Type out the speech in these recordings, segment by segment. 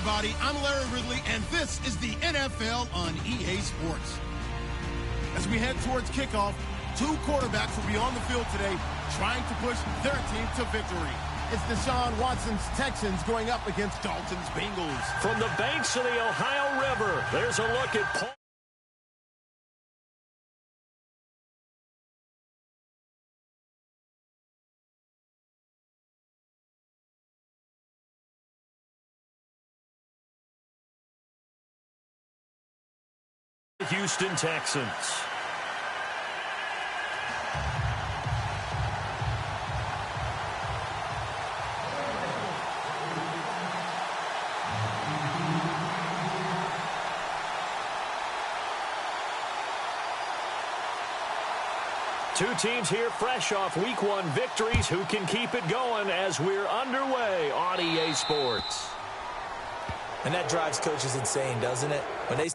everybody. I'm Larry Ridley, and this is the NFL on EA Sports. As we head towards kickoff, two quarterbacks will be on the field today trying to push their team to victory. It's Deshaun Watson's Texans going up against Dalton's Bengals. From the banks of the Ohio River, there's a look at Paul. Houston Texans. Two teams here fresh off Week 1 victories. Who can keep it going as we're underway on EA Sports? And that drives coaches insane, doesn't it? When they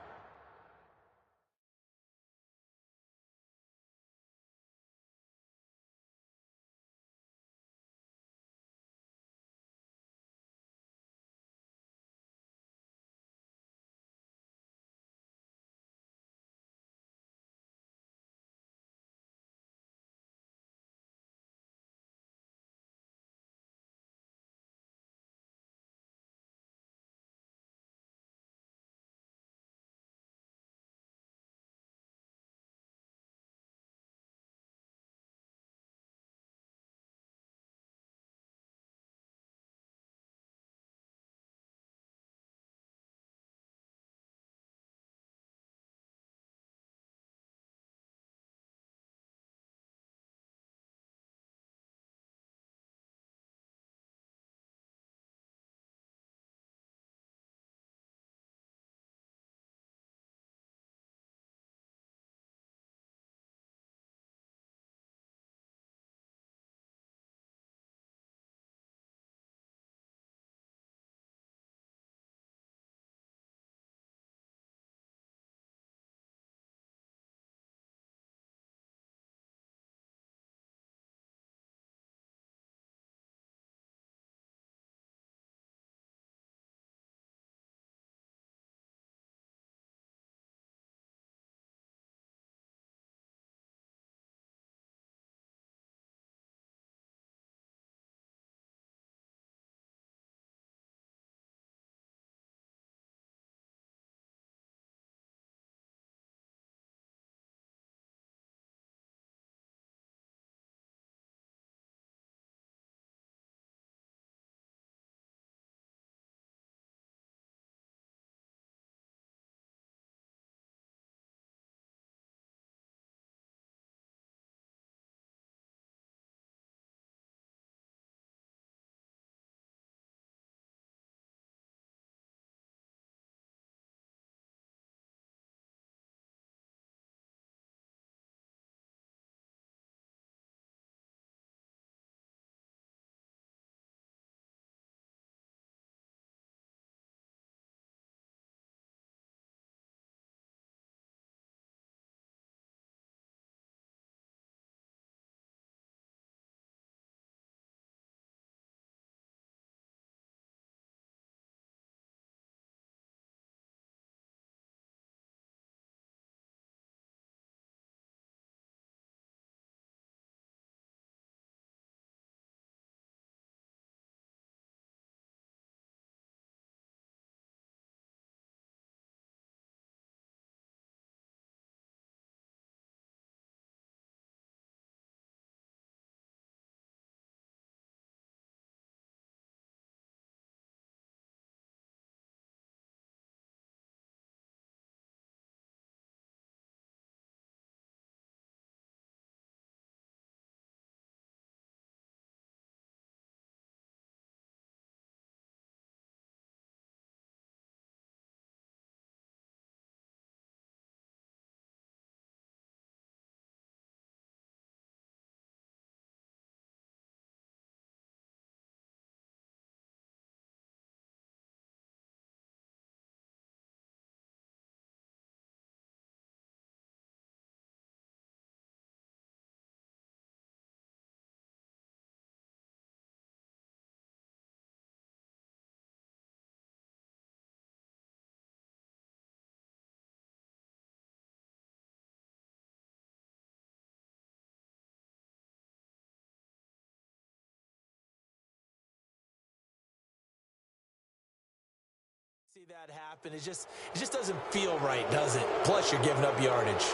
See that happen. It just doesn't feel right, does it? Plus, you're giving up yardage.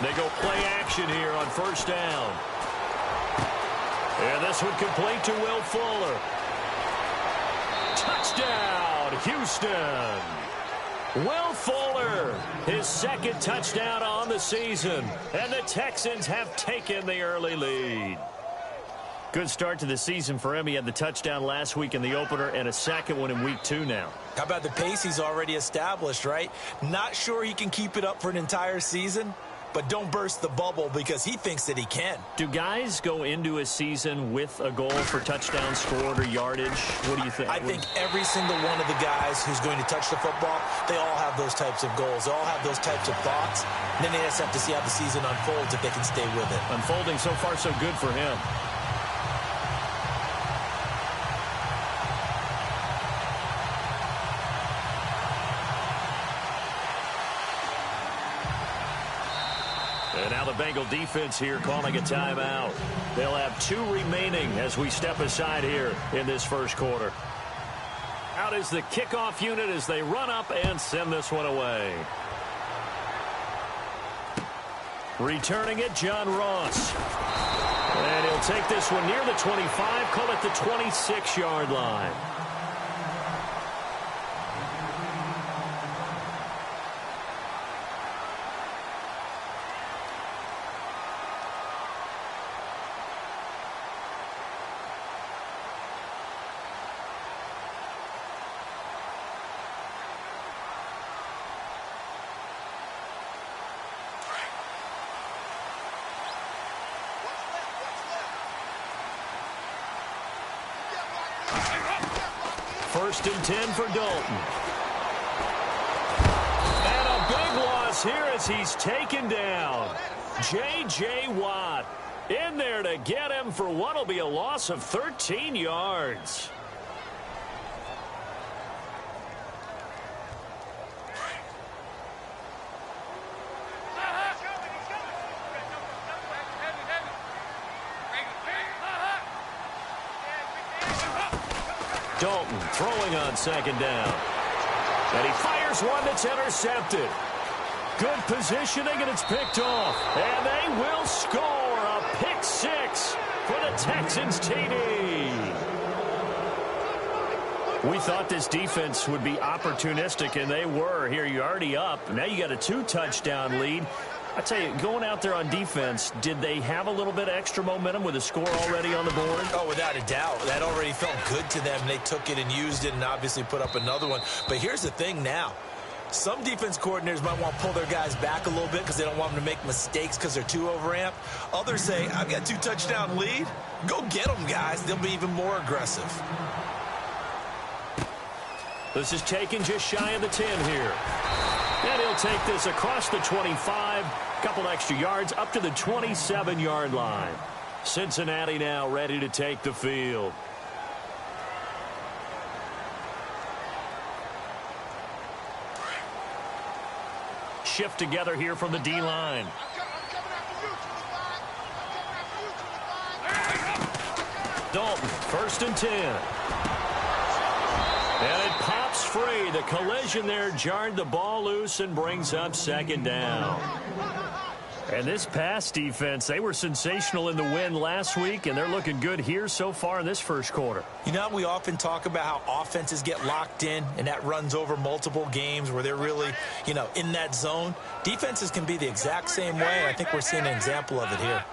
They go play action here on first down. And this one complete to Will Fuller. Touchdown, Houston. Will Fuller, his second touchdown on the season. And the Texans have taken the early lead. Good start to the season for him. He had the touchdown last week in the opener and a second one in week 2 now. How about the pace he's already established, right? Not sure he can keep it up for an entire season, but don't burst the bubble because he thinks that he can. Do guys go into a season with a goal for touchdown scored or yardage? What do you think? I think every single one of the guys who's going to touch the football, they all have those types of goals. They all have those types of thoughts. And then they just have to see how the season unfolds if they can stay with it. Unfolding so far so good for him. And now the Bengal defense here calling a timeout. They'll have 2 remaining as we step aside here in this first quarter. Out is the kickoff unit as they run up and send this one away. Returning it, John Ross. And he'll take this one near the 25, call it the 26-yard line. First and 10 for Dalton. And a big loss here as he's taken down. J.J. Watt in there to get him for what will be a loss of 13 yards. Dalton throwing on second down. And he fires one that's intercepted. Good positioning, and it's picked off. And they will score a pick 6 for the Texans TD. We thought this defense would be opportunistic, and they were. Here, you're already up. Now you got a 2-touchdown lead. I tell you, going out there on defense, did they have a little bit of extra momentum with a score already on the board? Oh, without a doubt. That already felt good to them. They took it and used it and obviously put up another one. But here's the thing now. Some defense coordinators might want to pull their guys back a little bit because they don't want them to make mistakes because they're too overamped. Others say, I've got a 2-touchdown lead. Go get them, guys. They'll be even more aggressive. This is taken just shy of the 10 here. And he'll take this across the 25, couple extra yards up to the 27-yard line. Cincinnati now ready to take the field. Shift together here from the D-line. Dalton, first and 10. And it pops free. The collision there jarred the ball loose and brings up second down. And this pass defense, they were sensational in the win last week, and they're looking good here so far in this first quarter. You know, we often talk about how offenses get locked in, and that runs over multiple games where they're really, you know, in that zone. Defenses can be the exact same way, and I think we're seeing an example of it here.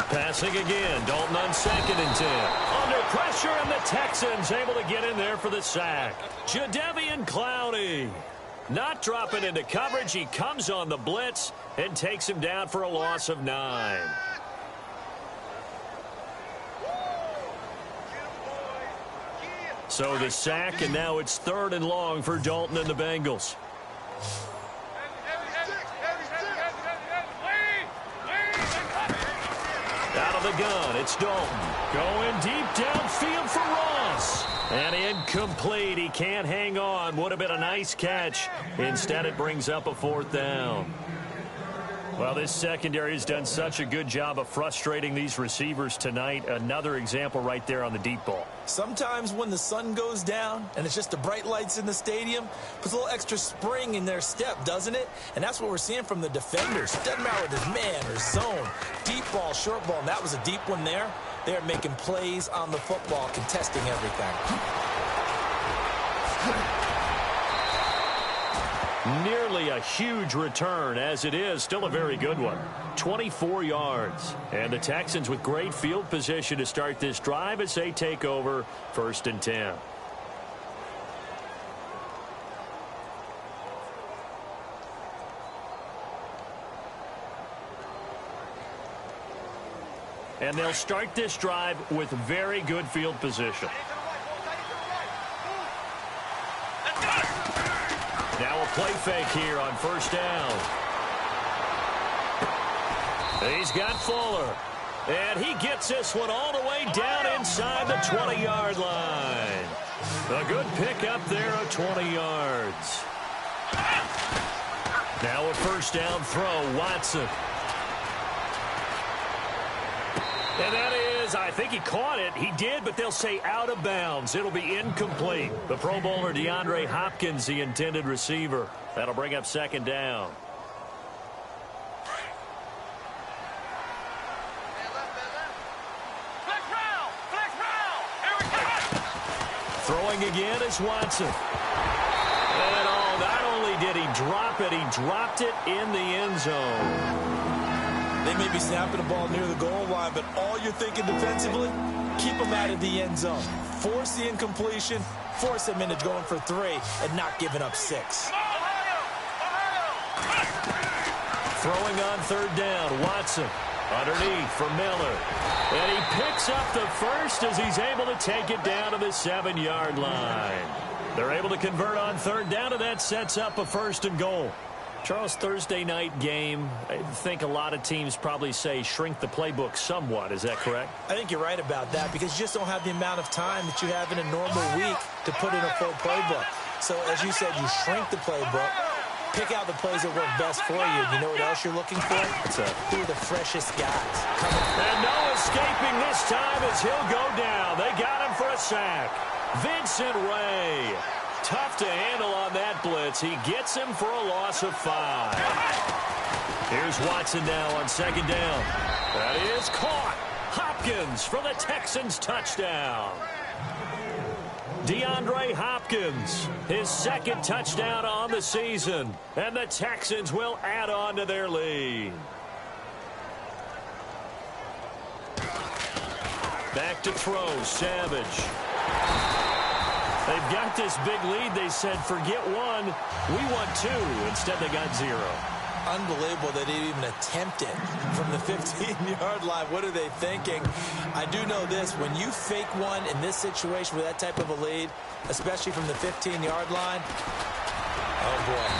Passing again, Dalton on second and 10. Under pressure, and the Texans able to get in there for the sack. Jadeveon Clowney not dropping into coverage. He comes on the blitz and takes him down for a loss of 9. So the sack, and now it's 3rd and long for Dalton and the Bengals. Out of the gun, it's Dalton. Going deep downfield for Ross. And incomplete. He can't hang on. Would have been a nice catch. Instead, it brings up a 4th down. Well, this secondary has done such a good job of frustrating these receivers tonight. Another example right there on the deep ball. Sometimes when the sun goes down and it's just the bright lights in the stadium, puts a little extra spring in their step, doesn't it? And that's what we're seeing from the defenders. Doesn't matter whether it's man or zone, deep ball, short ball, and that was a deep one there. They're making plays on the football, contesting everything. Nearly a huge return, as it is still a very good one. 24 yards. And the Texans with great field position to start this drive as they take over 1st and 10. And they'll start this drive with very good field position. Now a play fake here on 1st down. He's got Fuller. And he gets this one all the way down inside the 20-yard line. A good pickup there of 20 yards. Now a 1st down throw, Watson. And that is, I think he caught it. He did, but they'll say out of bounds. It'll be incomplete. The Pro Bowler DeAndre Hopkins, the intended receiver. That'll bring up 2nd down. Throwing again is Watson. And not only did he drop it, he dropped it in the end zone. They may be snapping the ball near the goal line, but all you're thinking defensively, keep them out of the end zone. Force the incompletion, force them into going for 3, and not giving up 6. Throwing on 3rd down, Watson. Underneath for Miller. And he picks up the first as he's able to take it down to the 7-yard line. They're able to convert on 3rd down, and that sets up a 1st and goal. Charles, Thursday night game, I think a lot of teams probably say shrink the playbook somewhat. Is that correct? I think you're right about that because you just don't have the amount of time that you have in a normal week to put in a full playbook. So, as you said, you shrink the playbook, pick out the plays that work best for you. You know what else you're looking for? Who are the freshest guys? And no escaping this time as he'll go down. They got him for a sack. Vincent Ray. Tough to handle on that blitz. He gets him for a loss of 5. Here's Watson now on 2nd down. That is caught. Hopkins for the Texans touchdown. DeAndre Hopkins, his 2nd touchdown on the season. And the Texans will add on to their lead. Back to throw, Savage. They've got this big lead. They said, forget 1. We want 2. Instead, they got 0. Unbelievable that they even attempt it from the 15-yard line. What are they thinking? I do know this. When you fake one in this situation with that type of a lead, especially from the 15-yard line, oh, boy.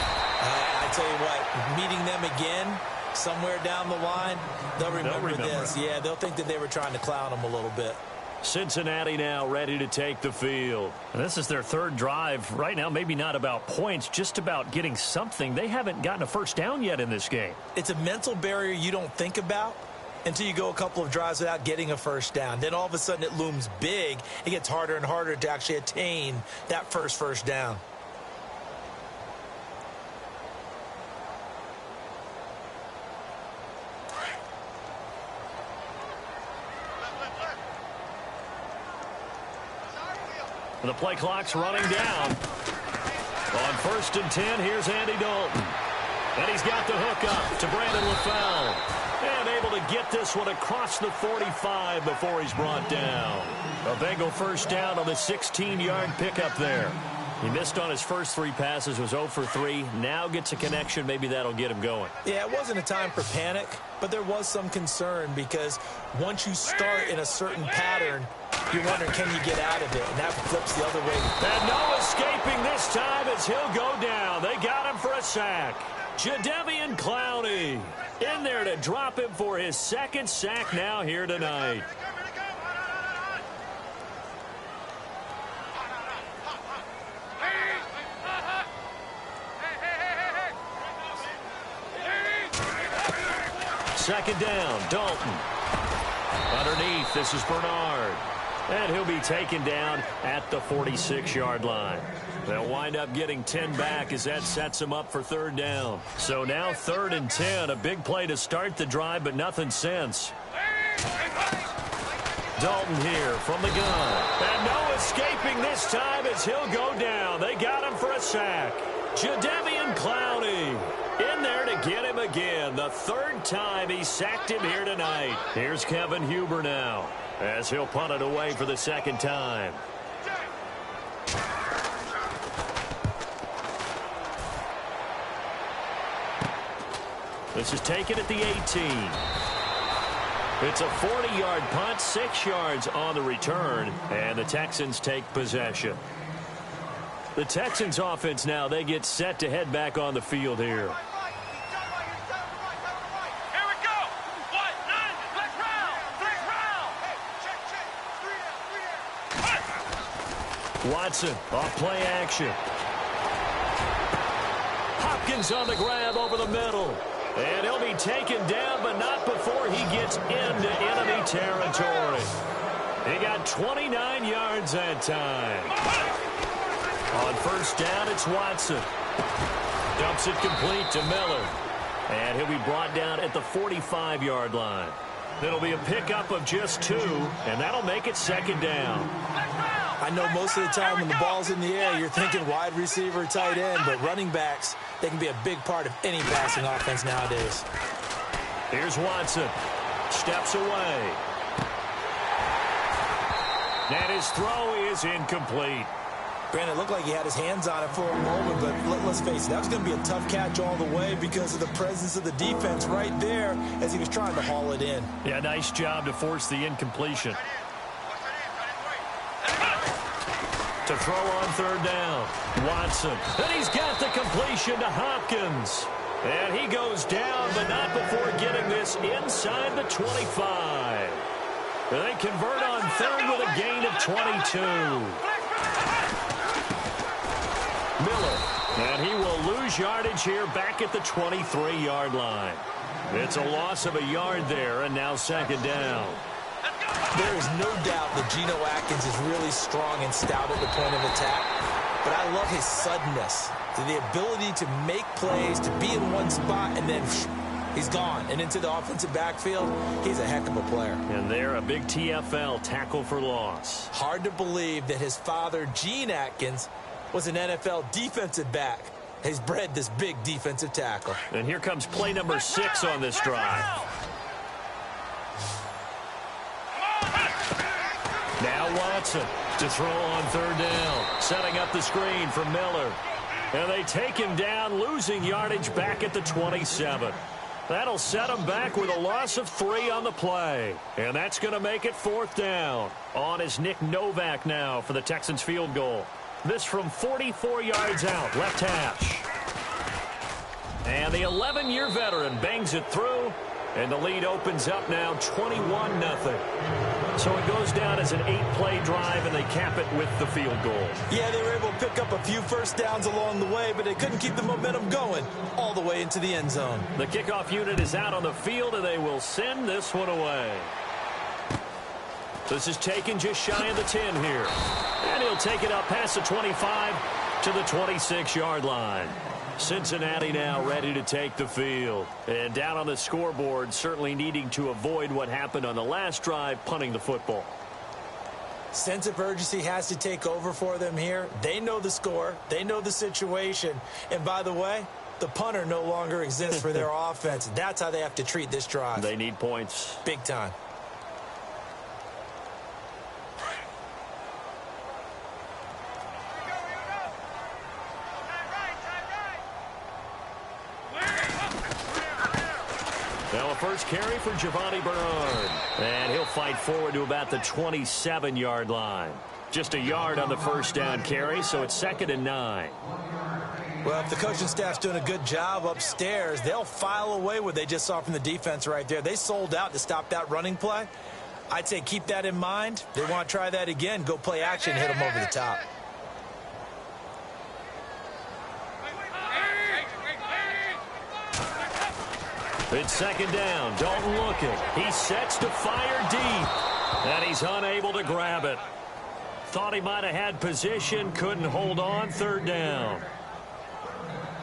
I tell you what, meeting them again somewhere down the line, they'll remember this. Yeah, they'll think that they were trying to clown them a little bit. Cincinnati now ready to take the field. And this is their 3rd drive. Right now, maybe not about points, just about getting something. They haven't gotten a 1st down yet in this game. It's a mental barrier you don't think about until you go a couple of drives without getting a 1st down. Then all of a sudden it looms big. It gets harder and harder to actually attain that first down. The play clock's running down. On 1st and 10, here's Andy Dalton. And he's got the hook up to Brandon LaFell. And able to get this one across the 45 before he's brought down. A Bengal 1st down on the 16-yard pickup there. He missed on his first 3 passes, was 0 for 3. Now gets a connection. Maybe that'll get him going. Yeah, it wasn't a time for panic, but there was some concern because once you start in a certain pattern, you're wondering, can you get out of it? And that flips the other way. And no escaping this time as he'll go down. They got him for a sack. Jadeveon Clowney in there to drop him for his second sack now here tonight. Second down, Dalton. Underneath, this is Bernard. And he'll be taken down at the 46-yard line. They'll wind up getting 10 back as that sets them up for third down. So now 3rd and 10, a big play to start the drive, but nothing since. Dalton here from the gun. And no escaping this time as he'll go down. They got him for a sack. Jadeveon Clowney in there to get him again. The 3rd time he sacked him here tonight. Here's Kevin Huber now as he'll punt it away for the 2nd time. This is taken at the 18. It's a 40-yard punt, 6 yards on the return, and the Texans take possession. The Texans offense now, they get set to head back on the field here. Watson off play action. Hopkins on the grab over the middle. And he'll be taken down, but not before he gets into enemy territory. He got 29 yards that time. On 1st down, it's Watson. Dumps it complete to Miller. And he'll be brought down at the 45-yard line. It'll be a pickup of just 2, and that'll make it 2nd down. I know most of the time when the ball's in the air, you're thinking wide receiver, tight end, but running backs, they can be a big part of any passing offense nowadays. Here's Watson. Steps away. And his throw is incomplete. Brandon, it looked like he had his hands on it for a moment, but let's face it, that was going to be a tough catch all the way because of the presence of the defense right there as he was trying to haul it in. Yeah, nice job to force the incompletion. To throw on 3rd down. Watson. And he's got the completion to Hopkins. And he goes down, but not before getting this inside the 25. They convert on 3rd with a gain of 22. Miller. And he will lose yardage here back at the 23-yard line. It's a loss of a yard there, and now 2nd down. There is no doubt that Geno Atkins is really strong and stout at the point of attack, but I love his suddenness, the ability to make plays, to be in one spot, and then he's gone. And into the offensive backfield, he's a heck of a player. And there, a big TFL, tackle for loss. Hard to believe that his father, Gene Atkins, was an NFL defensive back. He's bred this big defensive tackle. And here comes play number 6 on this drive. Now Watson to throw on 3rd down. Setting up the screen for Miller. And they take him down, losing yardage back at the 27. That'll set him back with a loss of 3 on the play. And that's going to make it 4th down. On is Nick Novak now for the Texans field goal. This from 44 yards out, left hash. And the 11-year veteran bangs it through. And the lead opens up now 21-0. So it goes down as an 8-play drive, and they cap it with the field goal. Yeah, they were able to pick up a few first downs along the way, but they couldn't keep the momentum going all the way into the end zone. The kickoff unit is out on the field, and they will send this one away. This is taken just shy of the 10 here. And he'll take it up past the 25 to the 26-yard line. Cincinnati now ready to take the field. And down on the scoreboard, certainly needing to avoid what happened on the last drive, punting the football. Sense of urgency has to take over for them here. They know the score. They know the situation. And by the way, the punter no longer exists for their offense. That's how they have to treat this drive. They need points. Big time. Now a first carry for Giovanni Bernard. And he'll fight forward to about the 27-yard line. Just a yard on the first down carry, so it's 2nd and 9. Well, if the coaching staff's doing a good job upstairs, they'll file away what they just saw from the defense right there. They sold out to stop that running play. I'd say keep that in mind. They want to try that again. Go play action, hit them over the top. It's 2nd down. Dalton looking. He sets to fire deep, and he's unable to grab it. Thought he might have had position, couldn't hold on. 3rd down.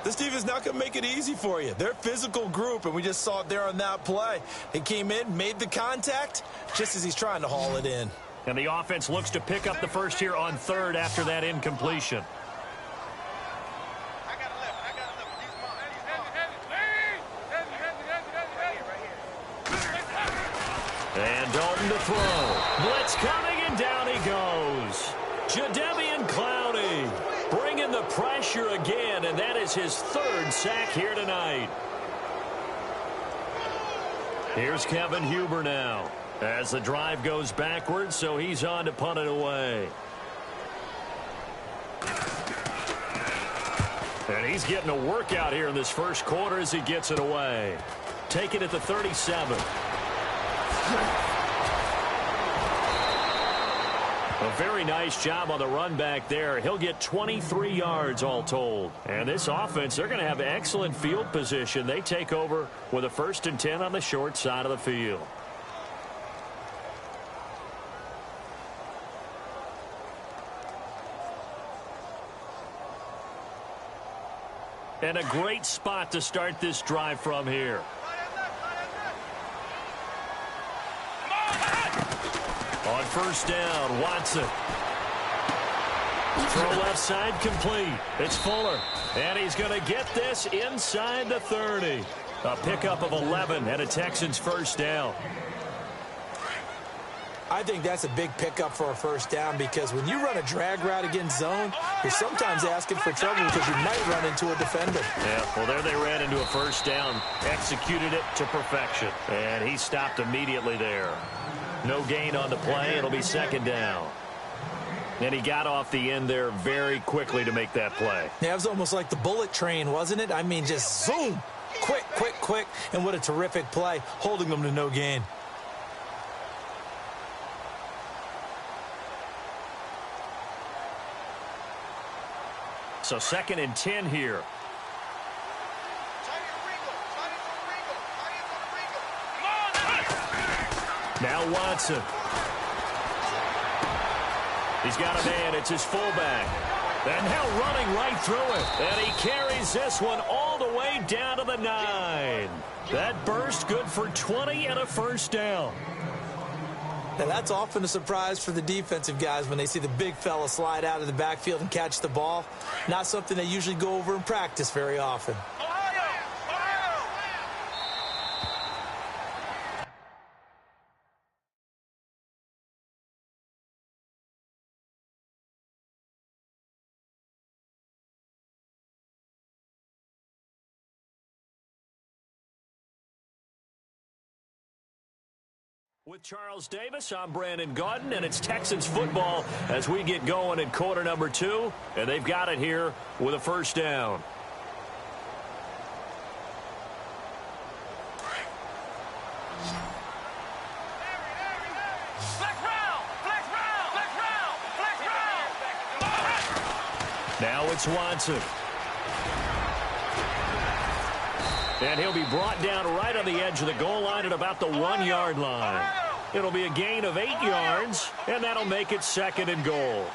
This defense is not going to make it easy for you. They're a physical group, and we just saw it there on that play. He came in, made the contact, just as he's trying to haul it in. And the offense looks to pick up the first here on 3rd after that incompletion. And Dalton to throw. Blitz coming, and down he goes. Jadeveon Clowney bringing the pressure again, and that is his 3rd sack here tonight. Here's Kevin Huber now as the drive goes backwards, so he's on to punt it away. And he's getting a workout here in this first quarter as he gets it away. Take it at the 37. A very nice job on the run back there. He'll get 23 yards all told. And this offense, they're going to have excellent field position. They take over with a 1st and 10 on the short side of the field. And a great spot to start this drive from here. On 1st down, Watson. Throw left side complete. It's Fuller. And he's going to get this inside the 30. A pickup of 11 and a Texans 1st down. I think that's a big pickup for a 1st down because when you run a drag route against zone, you're sometimes asking for trouble because you might run into a defender. Yeah, well, there they ran into a 1st down, executed it to perfection, and he stopped immediately there. No gain on the play. It'll be 2nd down. And he got off the end there very quickly to make that play. Yeah, it was almost like the bullet train, wasn't it? I mean, just zoom. Quick, quick, quick. And what a terrific play, holding them to no gain. So 2nd and 10 here. Now Watson. He's got a man. It's his fullback. And now running right through it. And he carries this one all the way down to the 9. That burst good for 20 and a 1st down. Now that's often a surprise for the defensive guys when they see the big fella slide out of the backfield and catch the ball. Not something they usually go over in practice very often. With Charles Davis, I'm Brandon Gaudin, and it's Texans football as we get going in quarter number 2, and they've got it here with a 1st down. Now it's Watson. And he'll be brought down right on the edge of the goal line at about the 1-yard line. It'll be a gain of 8 yards, and that'll make it 2nd and goal.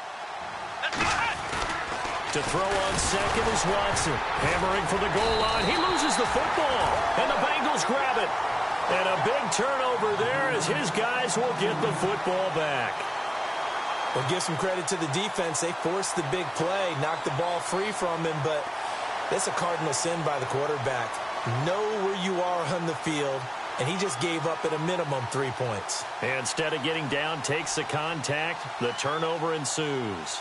To throw on 2nd is Watson. Hammering for the goal line. He loses the football, and the Bengals grab it. And a big turnover there as his guys will get the football back. Well, give some credit to the defense. They forced the big play, knocked the ball free from him, but that's a cardinal sin by the quarterback. Know where you are on the field, and he just gave up at a minimum 3 points. And instead of getting down, takes the contact. The turnover ensues.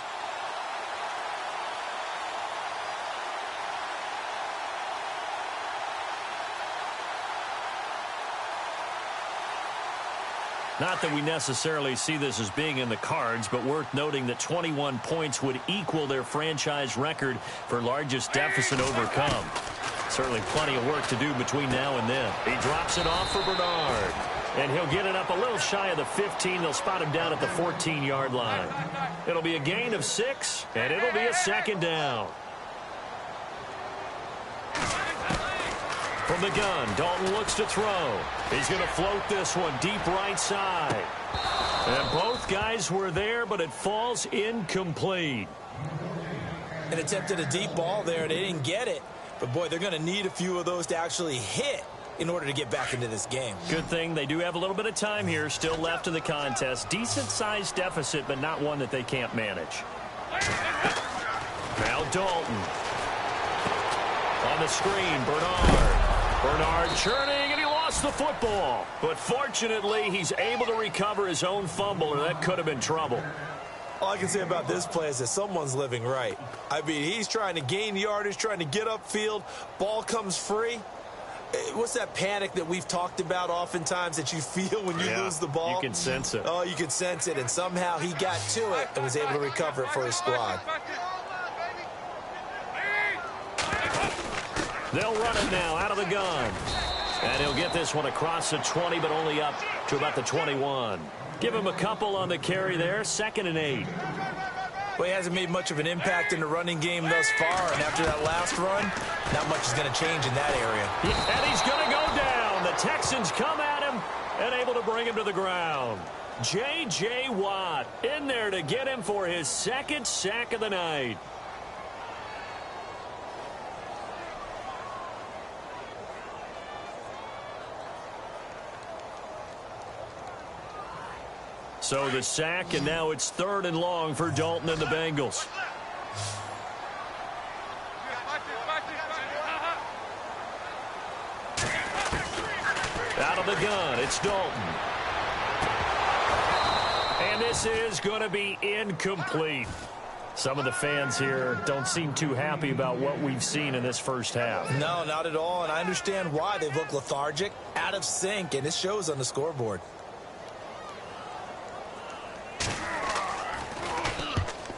Not that we necessarily see this as being in the cards, but worth noting that 21 points would equal their franchise record for largest deficit overcome. Certainly plenty of work to do between now and then. He drops it off for Bernard. And he'll get it up a little shy of the 15. They'll spot him down at the 14-yard line. It'll be a gain of 6, and it'll be a second down. From the gun, Dalton looks to throw. He's going to float this one deep right side. And both guys were there, but it falls incomplete. And attempted a deep ball there. They didn't get it. But, boy, they're going to need a few of those to actually hit in order to get back into this game. Good thing they do have a little bit of time here still left in the contest. Decent-sized deficit, but not one that they can't manage. Now Dalton. On the screen, Bernard. Bernard churning, and he lost the football. But fortunately, he's able to recover his own fumble, or that could have been trouble. All I can say about this play is that someone's living right. I mean, he's trying to gain yardage, trying to get upfield. Ball comes free. What's that panic that we've talked about oftentimes that you feel when you lose the ball? You can sense it. Oh, you can sense it, and somehow he got to it and was able to recover it for his squad. They'll run it now out of the gun. And he'll get this one across the 20, but only up to about the 21. Give him a couple on the carry there, 2nd and 8. Well, he hasn't made much of an impact in the running game thus far, and after that last run, not much is going to change in that area. And he's going to go down. The Texans come at him and able to bring him to the ground. J.J. Watt in there to get him for his 2nd sack of the night. So the sack, and now it's 3rd and long for Dalton and the Bengals. Out of the gun, it's Dalton. And this is going to be incomplete. Some of the fans here don't seem too happy about what we've seen in this first half. No, not at all, and I understand why. They've looked lethargic, out of sync, and it shows on the scoreboard.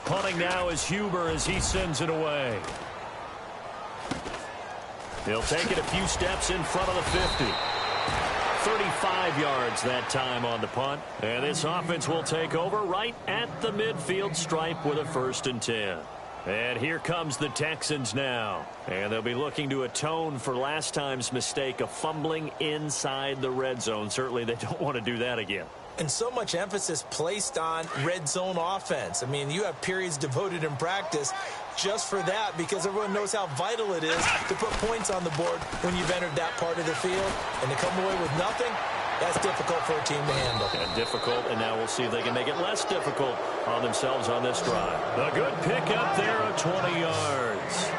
Punting now is Huber as he sends it away. He'll take it a few steps in front of the 50. 35 yards that time on the punt. And this offense will take over right at the midfield stripe with a 1st and 10. And here comes the Texans now. And they'll be looking to atone for last time's mistake of fumbling inside the red zone. Certainly they don't want to do that again. And so much emphasis placed on red zone offense. I mean, you have periods devoted in practice just for that because everyone knows how vital it is to put points on the board when you've entered that part of the field. And to come away with nothing, that's difficult for a team to handle. And difficult, and now we'll see if they can make it less difficult on themselves on this drive. A good pickup there of 20 yards.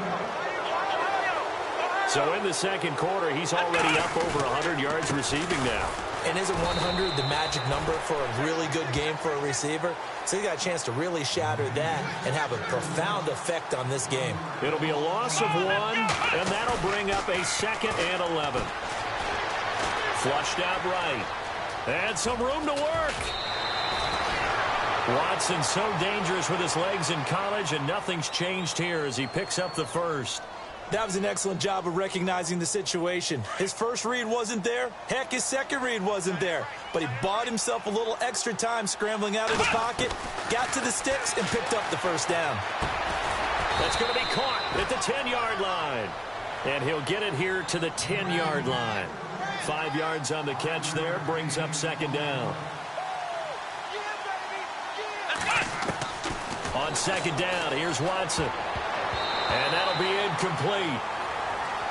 So in the second quarter, he's already up over 100 yards receiving now. And isn't 100 the magic number for a really good game for a receiver? So he got a chance to really shatter that and have a profound effect on this game. It'll be a loss of 1, and that'll bring up a 2nd and 11. Flushed out right. And some room to work. Watson so dangerous with his legs in college, and nothing's changed here as he picks up the 1st. That was an excellent job of recognizing the situation. His first read wasn't there. Heck, his second read wasn't there. But he bought himself a little extra time scrambling out of the pocket, got to the sticks, and picked up the 1st down. That's going to be caught at the 10-yard line. And he'll get it here to the 10-yard line. 5 yards on the catch there, brings up 2nd down. On 2nd down, here's Watson. And that'll be incomplete.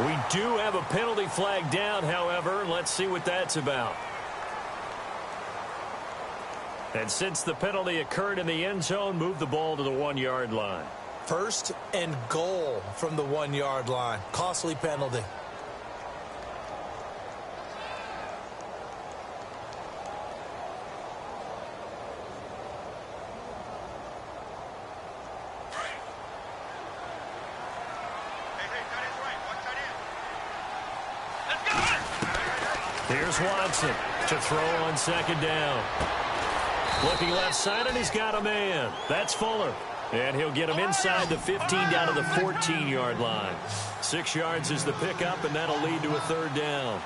We do have a penalty flag down, however. Let's see what that's about. And since the penalty occurred in the end zone, move the ball to the 1-yard line. 1st and goal from the 1-yard line. Costly penalty. Here's Watson. To throw on second down. Looking left side, and he's got a man. That's Fuller. And he'll get him inside the 15 down to the 14-yard line. 6 yards is the pickup, and that'll lead to a third down.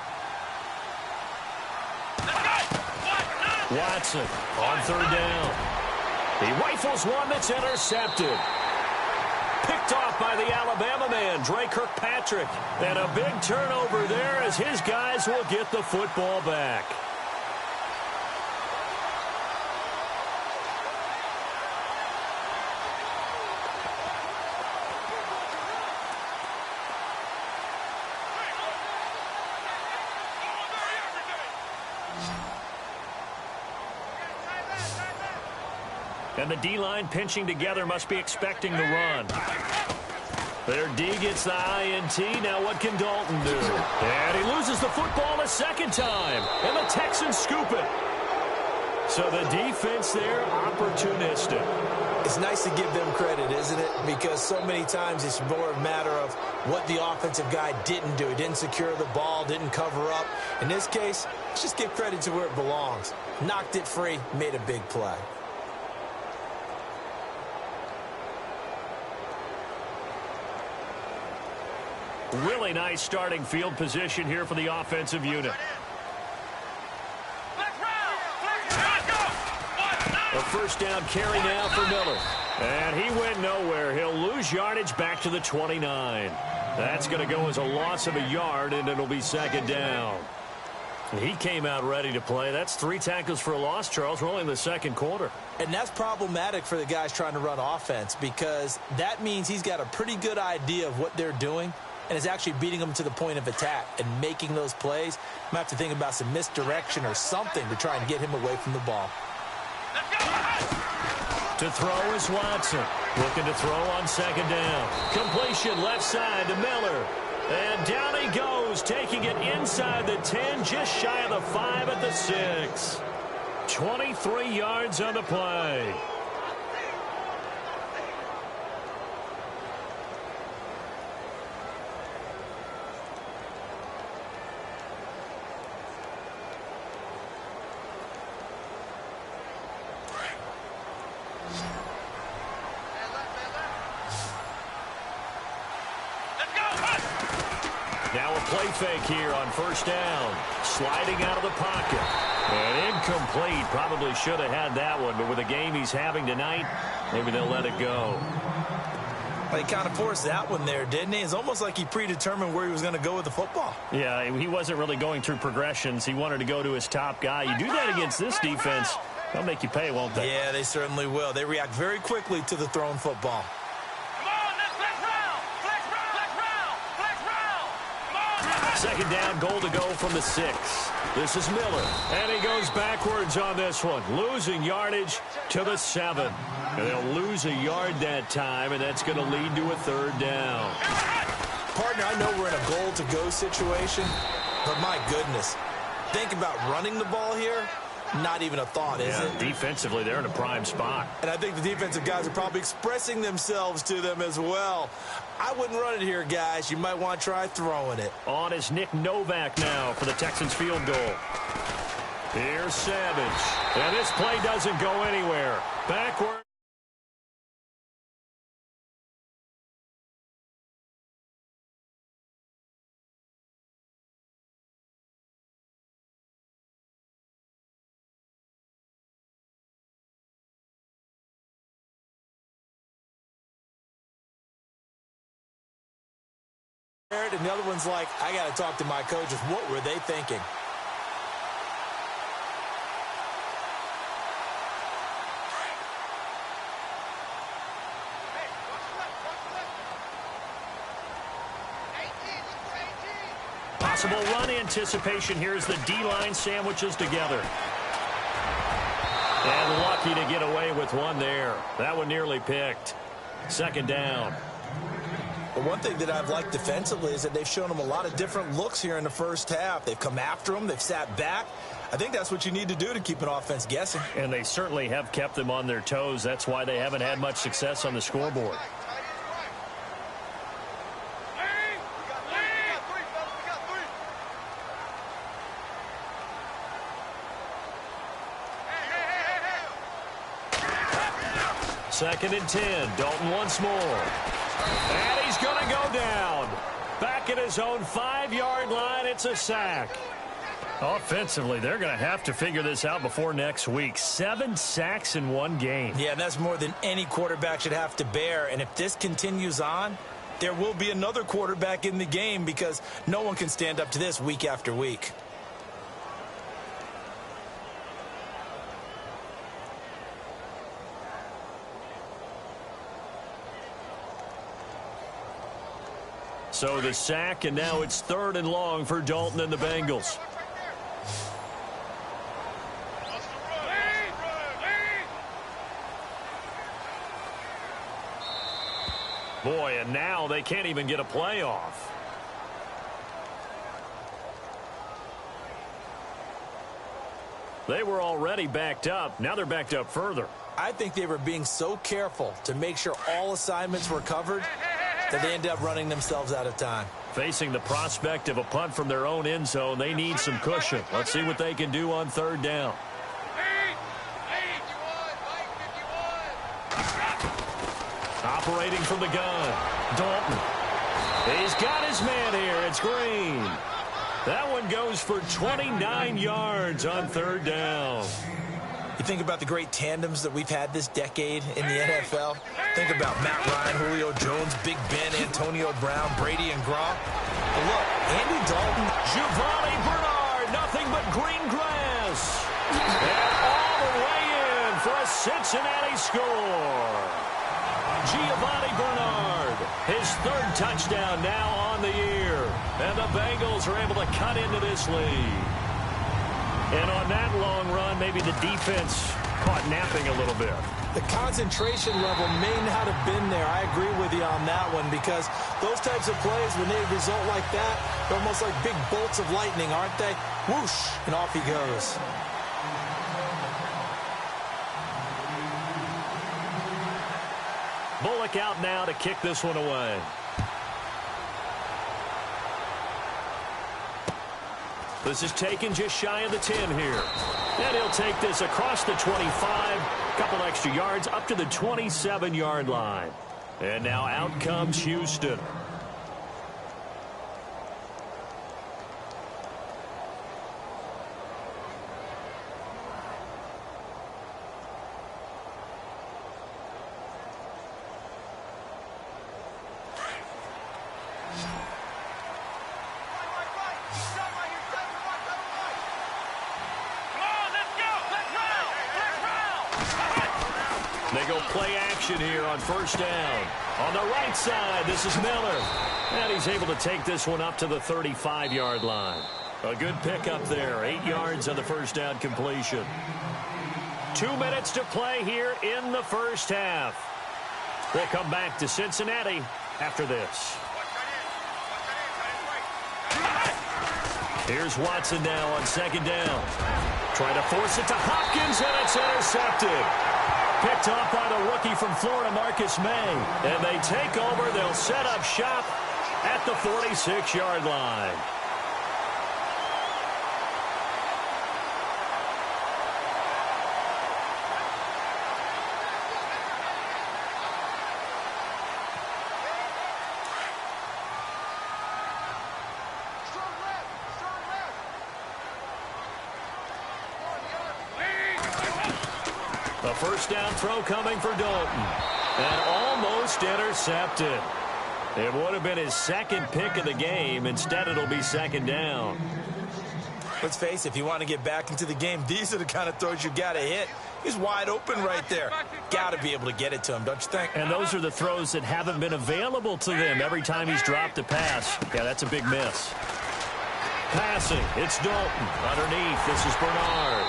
Watson on third down. He rifles one that's intercepted. Picked off by the Alabama man, Dre Kirkpatrick. And a big turnover there as his guys will get the football back. And the D-line pinching together must be expecting the run. Their D gets the INT. Now what can Dalton do? And he loses the football a second time. And the Texans scoop it. So the defense there, opportunistic. It's nice to give them credit, isn't it? Because so many times it's more a matter of what the offensive guy didn't do. He didn't secure the ball, didn't cover up. In this case, let's just give credit to where it belongs. Knocked it free, made a big play. Really nice starting field position here for the offensive unit. A first down carry now for Miller. And he went nowhere. He'll lose yardage back to the 29. That's going to go as a loss of a yard, and it'll be second down. He came out ready to play. That's 3 tackles for a loss, Charles. We're only in the second quarter. And that's problematic for the guys trying to run offense because that means he's got a pretty good idea of what they're doing and is actually beating them to the point of attack and making those plays. I'm going to have to think about some misdirection or something to try and get him away from the ball. To throw is Watson. Looking to throw on second down. Completion left side to Miller. And down he goes, taking it inside the 10, just shy of the 5 at the 6. 23 yards on the play. Now a play fake here on first down. Sliding out of the pocket. And incomplete. Probably should have had that one, but with the game he's having tonight, maybe they'll let it go. Well, he kind of forced that one there, didn't he? It's almost like he predetermined where he was going to go with the football. Yeah, he wasn't really going through progressions. He wanted to go to his top guy. You do that against this defense, they'll make you pay, won't they? Yeah, they certainly will. They react very quickly to the thrown football. Second down, goal to go from the 6. This is Miller, and he goes backwards on this one, losing yardage to the 7. And they'll lose a yard that time, and that's going to lead to a third down. Partner, I know we're in a goal-to-go situation, but my goodness, think about running the ball here. Not even a thought, is it? Defensively, they're in a prime spot. And I think the defensive guys are probably expressing themselves to them as well. I wouldn't run it here, guys. You might want to try throwing it. On is Nick Novak now for the Texans field goal. Here's Savage. And this play doesn't go anywhere. Backward. And the other one's like, I got to talk to my coaches. What were they thinking? Possible run anticipation. Here's the D-line sandwiches together. And lucky to get away with one there. That one nearly picked. Second down. Well, one thing that I've liked defensively is that they've shown them a lot of different looks here in the first half. They've come after them. They've sat back. I think that's what you need to do to keep an offense guessing. And they certainly have kept them on their toes. That's why they haven't had much success on the scoreboard. 2nd and 10. Dalton once more. And he's going to go down. Back at his own 5-yard line, it's a sack. Offensively, they're going to have to figure this out before next week. 7 sacks in one game. Yeah, and that's more than any quarterback should have to bear. And if this continues on, there will be another quarterback in the game because no one can stand up to this week after week. So the sack, and now it's 3rd and long for Dalton and the Bengals. Boy, and now they can't even get a play off. They were already backed up. Now they're backed up further. I think they were being so careful to make sure all assignments were covered that they ended up running themselves out of time. Facing the prospect of a punt from their own end zone, they need some cushion. Let's see what they can do on 3rd down. Operating from the gun, Dalton. He's got his man here. It's Green. That one goes for 29 yards on 3rd down. You think about the great tandems that we've had this decade in the NFL. Think about Matt Ryan, Julio Jones, Big Ben, Antonio Brown, Brady, and Gronk. But look, Andy Dalton. Giovanni Bernard, nothing but green grass. And all the way in for a Cincinnati score. Giovanni Bernard, his 3rd touchdown now on the year. And the Bengals are able to cut into this lead. And on that long run, maybe the defense caught napping a little bit. The concentration level may not have been there. I agree with you on that one because those types of plays, when they result like that, they're almost like big bolts of lightning, aren't they? Whoosh, and off he goes. Bullock out now to kick this one away. This is taken just shy of the 10 here. And he'll take this across the 25, couple extra yards up to the 27-yard line. And now out comes Houston. They go play action here on 1st down. On the right side, this is Miller. And he's able to take this one up to the 35-yard line. A good pickup there. 8 yards on the 1st down completion. 2 minutes to play here in the 1st half. We'll come back to Cincinnati after this. Here's Watson now on 2nd down. Trying to force it to Hopkins, and it's intercepted. Picked off by the rookie from Florida, Marcus May. And they take over. They'll set up shop at the 46-yard line. A 1st down throw coming for Dalton. And almost intercepted. It would have been his 2nd pick of the game. Instead, it'll be 2nd down. Let's face it, if you want to get back into the game, these are the kind of throws you got to hit. He's wide open right there. Got to be able to get it to him, don't you think? And those are the throws that haven't been available to them every time he's dropped a pass. Yeah, that's a big miss. Passing, it's Dalton. Underneath, this is Bernard.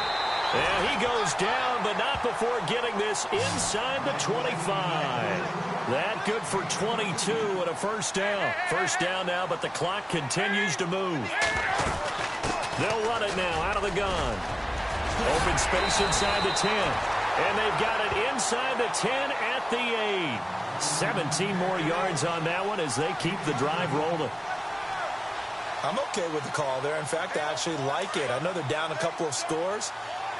And he goes down, but not before getting this inside the 25. That good for 22 and a 1st down. 1st down now, but the clock continues to move. They'll run it now out of the gun. Open space inside the 10. And they've got it inside the 10 at the 8. 17 more yards on that one as they keep the drive rolling. I'm okay with the call there. In fact, I actually like it. I know they're down a couple of scores,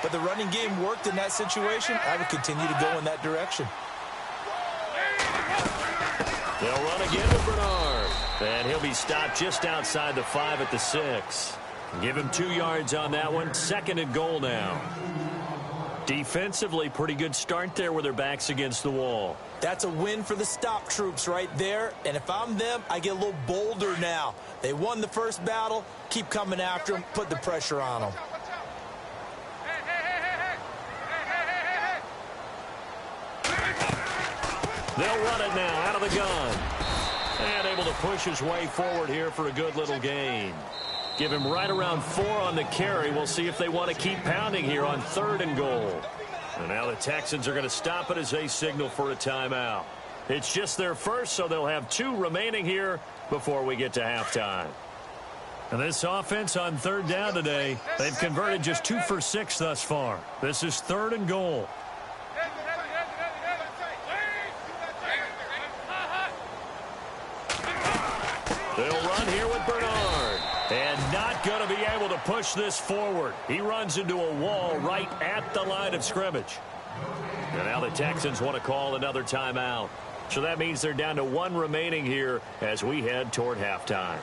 but the running game worked in that situation. I would continue to go in that direction. They'll run again with Bernard. And he'll be stopped just outside the 5 at the 6. Give him 2 yards on that one. 2nd and goal now. Defensively, pretty good start there with their backs against the wall. That's a win for the stop troops right there. And if I'm them, I get a little bolder now. They won the first battle. Keep coming after them. Put the pressure on them. They'll run it now out of the gun. And able to push his way forward here for a good little gain. Give him right around 4 on the carry. We'll see if they want to keep pounding here on 3rd and goal. And now the Texans are going to stop it as they signal for a timeout. It's just their first, so they'll have 2 remaining here before we get to halftime. And this offense on 3rd down today, they've converted just 2 for 6 thus far. This is 3rd and goal. They'll run here with Bernard. And not going to be able to push this forward. He runs into a wall right at the line of scrimmage. And now the Texans want to call another timeout. So that means they're down to 1 remaining here as we head toward halftime.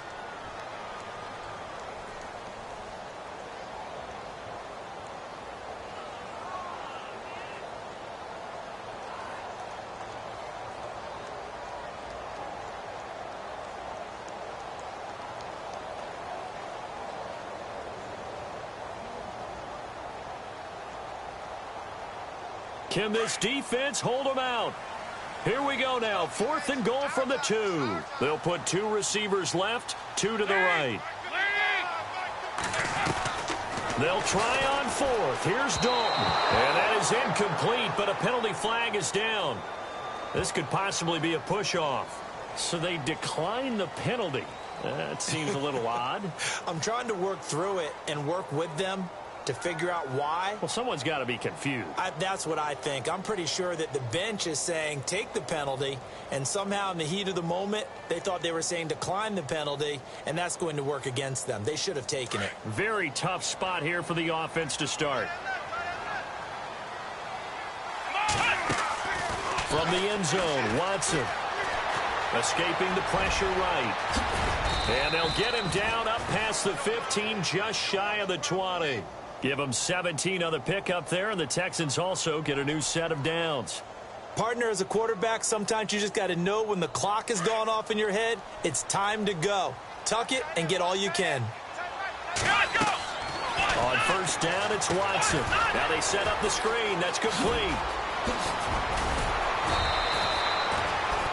Can this defense hold them out? Here we go now. 4th and goal from the 2. They'll put 2 receivers left, 2 to the right. They'll try on 4th. Here's Dalton. And that is incomplete, but a penalty flag is down. This could possibly be a push-off. So they decline the penalty. That seems a little odd. I'm trying to work through it and work with them to figure out why. Well, someone's got to be confused. That's what I think. I'm pretty sure that the bench is saying take the penalty, and somehow in the heat of the moment, they thought they were saying decline the penalty, and that's going to work against them. They should have taken it. Very tough spot here for the offense to start. From the end zone, Watson escaping the pressure right. And they'll get him down up past the 15, just shy of the 20. Give them 17 on the pickup there, and the Texans also get a new set of downs. Partner, as a quarterback, sometimes you just got to know when the clock has gone off in your head, it's time to go. Tuck it and get all you can. On 1st down, it's Watson. Now they set up the screen. That's complete.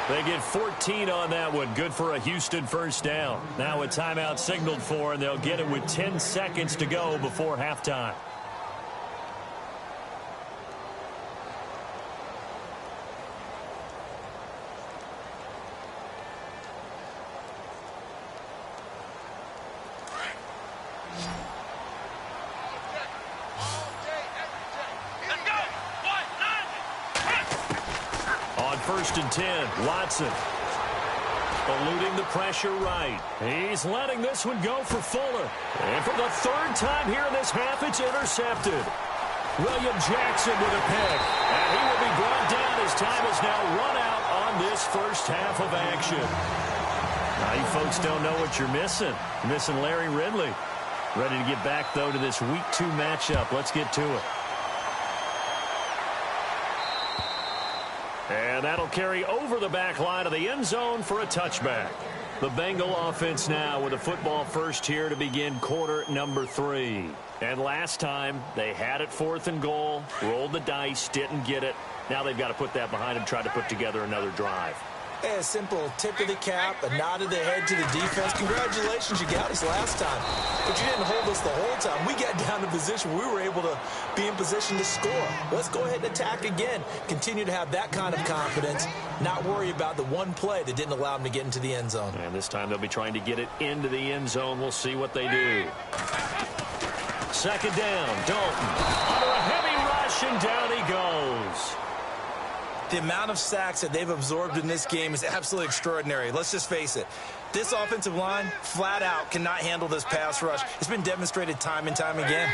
They get 14 on that one. Good for a Houston 1st down. Now a timeout signaled for, and they'll get it with 10 seconds to go before halftime. On 1st and 10, Watson eluding the pressure right. He's letting this one go for Fuller. And for the 3rd time here in this half, it's intercepted. William Jackson with a pick. And he will be brought down. His time is now run out on this first half of action. Now, you folks don't know what you're missing. You're missing Larry Ridley. Ready to get back, though, to this Week 2 matchup. Let's get to it. And that'll carry over the back line of the end zone for a touchback. The Bengal offense now with a football first here to begin quarter number 3. And last time, they had it 4th and goal, rolled the dice, didn't get it. Now they've got to put that behind them, try to put together another drive. A simple tip of the cap, a nod of the head to the defense. Congratulations, you got us last time. But you didn't hold us the whole time. We got down to position where we were able to be in position to score. Let's go ahead and attack again. Continue to have that kind of confidence. Not worry about the one play that didn't allow them to get into the end zone. And this time they'll be trying to get it into the end zone. We'll see what they do. 2nd down, Dalton. Under a heavy rush, and down he goes. The amount of sacks that they've absorbed in this game is absolutely extraordinary. Let's just face it. This offensive line, flat out, cannot handle this pass rush. It's been demonstrated time and time again.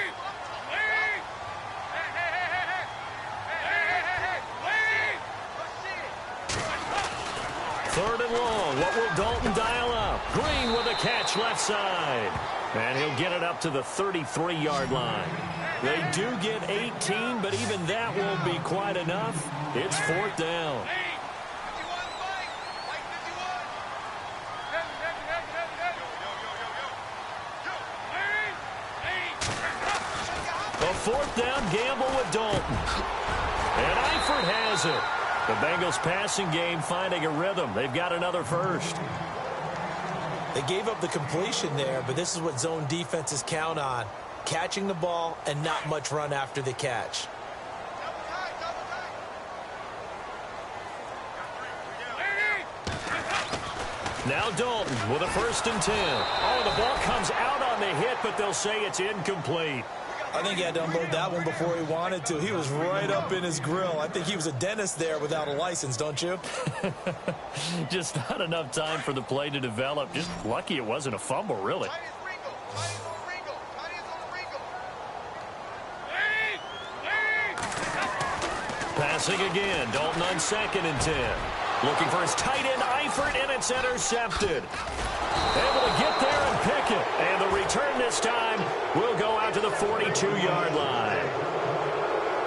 Third and long. What will Dalton dial up? Green with a catch left side. And he'll get it up to the 33-yard line. They do get 18, but even that won't be quite enough. It's fourth down. A fourth down gamble with Dalton. And Eifert has it. The Bengals passing game finding a rhythm. They've got another first. They gave up the completion there, but this is what zone defenses count on. Catching the ball and not much run after the catch. Now Dalton with a 1st and 10. Oh, the ball comes out on the hit, but they'll say it's incomplete. I think he had to unload that one before he wanted to. He was right up in his grill. I think he was a dentist there without a license, don't you? Just not enough time for the play to develop. Just lucky it wasn't a fumble, really. Passing again. Dalton on 2nd and 10. Looking for his tight end, Eifert, and it's intercepted. Able to get there and pick it. And the return this time will go out to the 42-yard line.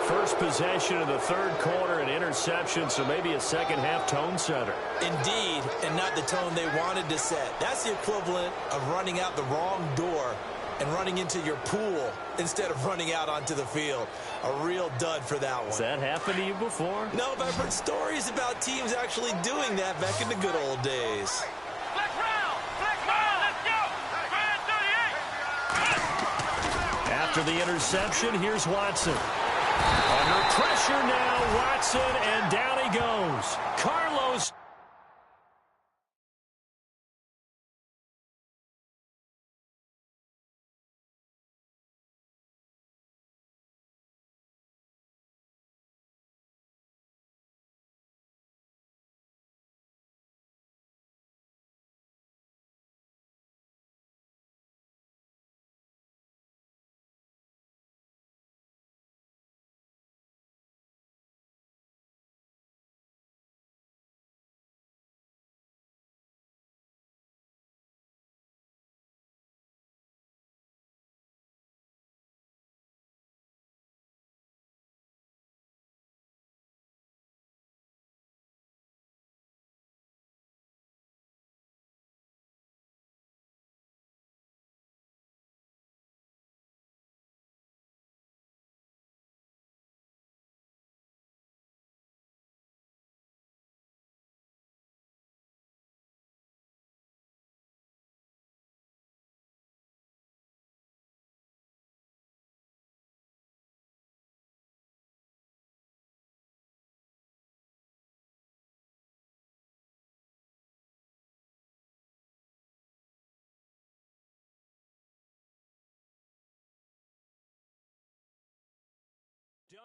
First possession of the third quarter, an interception, so maybe a second-half tone setter. Indeed, and not the tone they wanted to set. That's the equivalent of running out the wrong door and running into your pool instead of running out onto the field. A real dud for that one. Has that happened to you before? No, but I've heard stories about teams actually doing that back in the good old days. After the interception, here's Watson. Under pressure now, Watson, and down he goes. Carlos.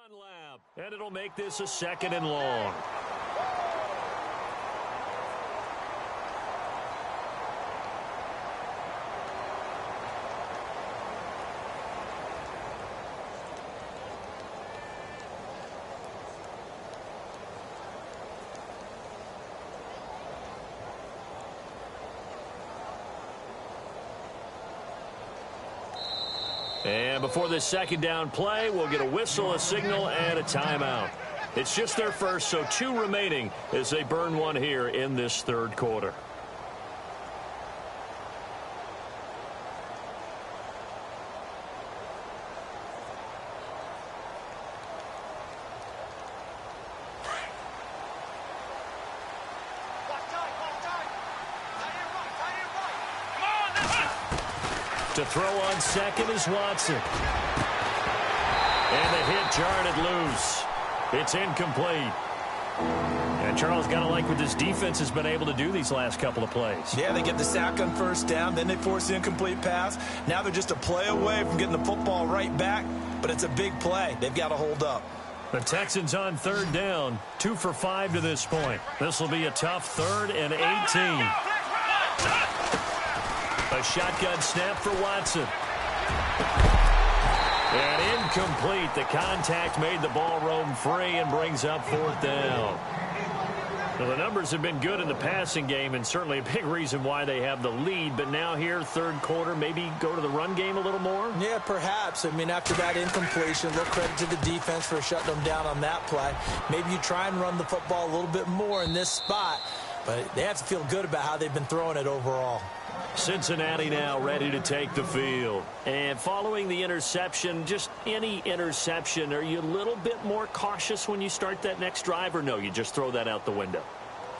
Dunlap, and it'll make this a 2nd and long. And before this 2nd down play, we'll get a whistle, a signal, and a timeout. It's just their first, so 2 remaining as they burn one here in this third quarter. To throw on 2nd is Watson. And the hit jarred it loose. It's incomplete. And Charles, got to like what this defense has been able to do these last couple of plays. Yeah, they get the sack on 1st down, then they force the incomplete pass. Now they're just a play away from getting the football right back, but it's a big play. They've got to hold up. The Texans on 3rd down, 2 for 5 to this point. This will be a tough 3rd and 18. A shotgun snap for Watson. And incomplete. The contact made the ball roam free and brings up 4th down. Well, the numbers have been good in the passing game, and certainly a big reason why they have the lead. But now here, third quarter, maybe go to the run game a little more? Yeah, perhaps. I mean, after that incompletion, a little credit to the defense for shutting them down on that play. Maybe you try and run the football a little bit more in this spot. But they have to feel good about how they've been throwing it overall. Cincinnati now ready to take the field. And following the interception, just any interception, are you a little bit more cautious when you start that next drive, or no, you just throw that out the window?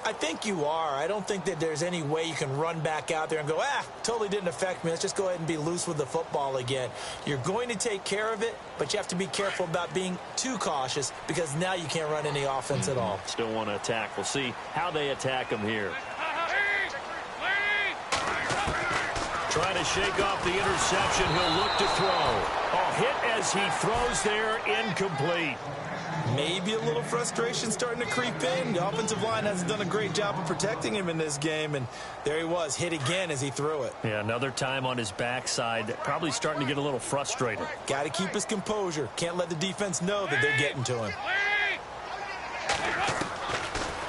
I think you are. I don't think that there's any way you can run back out there and go, totally didn't affect me. Let's just go ahead and be loose with the football again. You're going to take care of it, but you have to be careful about being too cautious because now you can't run any offense at all. Still want to attack. We'll see how they attack them here. Trying to shake off the interception. He'll look to throw. Oh, hit as he throws there, incomplete. Maybe a little frustration starting to creep in. The offensive line hasn't done a great job of protecting him in this game, and there he was, hit again as he threw it. Yeah, another time on his backside, probably starting to get a little frustrated. Got to keep his composure. Can't let the defense know that they're getting to him.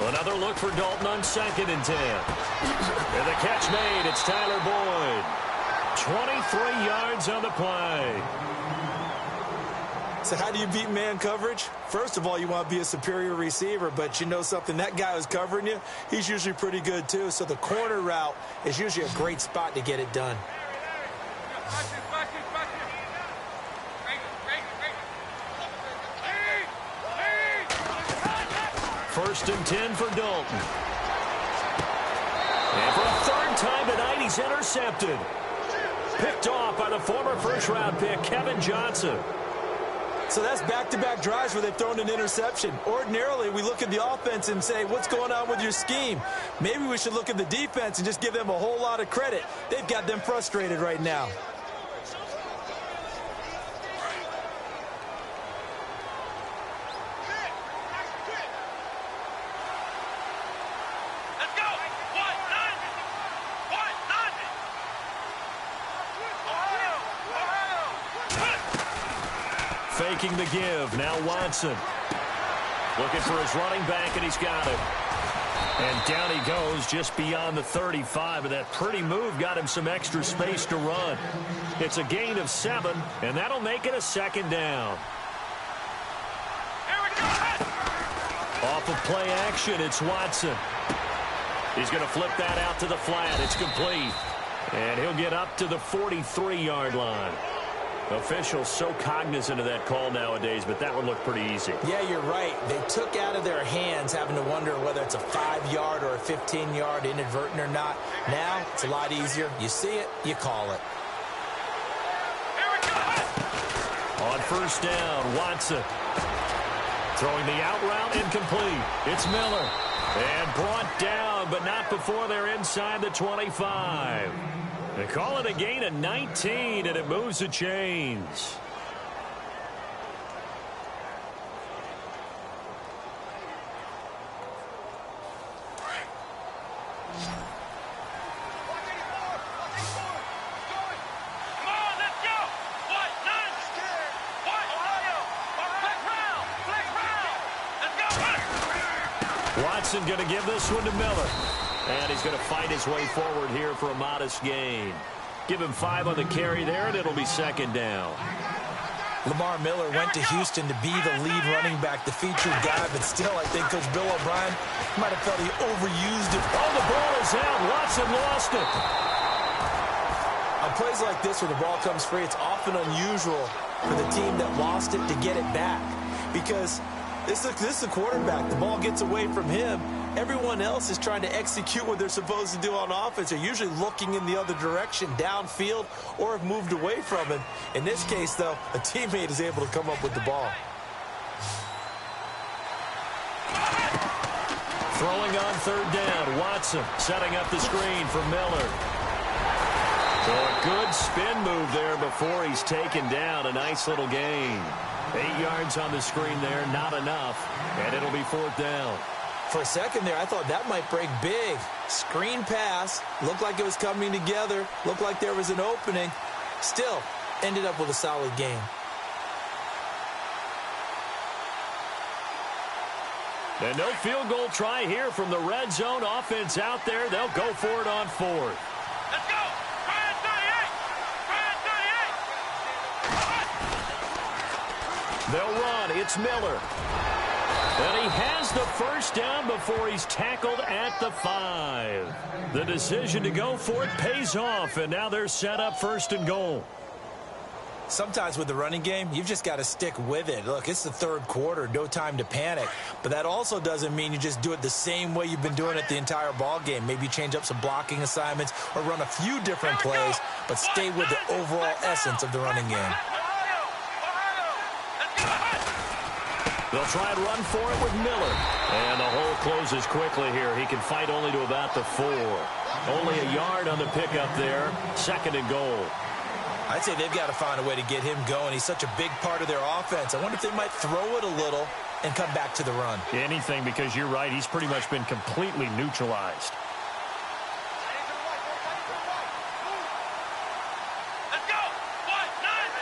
Another look for Dalton on 2nd and 10. And the catch made. It's Tyler Boyd. 23 yards on the play. So how do you beat man coverage? First of all, you want to be a superior receiver, but you know something, that guy who's covering you, he's usually pretty good too. So the corner route is usually a great spot to get it done. First and 10 for Dalton. And for a third time tonight, he's intercepted. Picked off by the former first-round pick, Kevin Johnson. So that's back-to-back drives where they've thrown an interception. Ordinarily, we look at the offense and say, what's going on with your scheme? Maybe we should look at the defense and just give them a whole lot of credit. They've got them frustrated right now. Faking the give. Now Watson. Looking for his running back, and he's got it. And down he goes just beyond the 35. And that pretty move got him some extra space to run. It's a gain of 7, and that'll make it a 2nd down. Off of play action, it's Watson. He's going to flip that out to the flat. It's complete. And he'll get up to the 43-yard line. Officials so cognizant of that call nowadays, but that would look pretty easy. Yeah, you're right. They took out of their hands having to wonder whether it's a 5-yard or a 15-yard inadvertent or not. Now, it's a lot easier. You see it, you call it. On first down, Watson. Throwing the out route, incomplete. It's Miller. And brought down, but not before they're inside the 25. They call it a gain of 19, and it moves the chains. Watson going to give this one to Miller. And he's going to fight his way forward here for a modest gain. Give him 5 on the carry there, and it'll be 2nd down. Lamar Miller went to Houston to be the lead running back, the featured guy, but still, I think Coach Bill O'Brien might have felt he overused it. Oh, the ball is out. Watson lost it. On plays like this where the ball comes free, it's often unusual for the team that lost it to get it back because this is a quarterback. The ball gets away from him. Everyone else is trying to execute what they're supposed to do on offense. They're usually looking in the other direction, downfield, or have moved away from it. In this case, though, a teammate is able to come up with the ball. Throwing on third down, Watson setting up the screen for Miller. So a good spin move there before he's taken down. A nice little gain. 8 yards on the screen there, not enough. And it'll be 4th down. For a second there, I thought that might break big. Screen pass, looked like it was coming together, looked like there was an opening. Still, ended up with a solid game. And no field goal try here from the red zone. Offense out there. They'll go for it on fourth. Let's go. Try it 38. They'll run. It's Miller. And he has the first down before he's tackled at the 5. The decision to go for it pays off, and now they're set up first and goal. Sometimes with the running game, you've just got to stick with it. Look, it's the third quarter, no time to panic. But that also doesn't mean you just do it the same way you've been doing it the entire ball game. Maybe change up some blocking assignments or run a few different plays, but stay with the overall essence of the running game. They'll try and run for it with Miller. And the hole closes quickly here. He can fight only to about the 4. Only a yard on the pickup there. Second and goal. I'd say they've got to find a way to get him going. He's such a big part of their offense. I wonder if they might throw it a little and come back to the run. Anything, because you're right. He's pretty much been completely neutralized. Let's go. 1-9.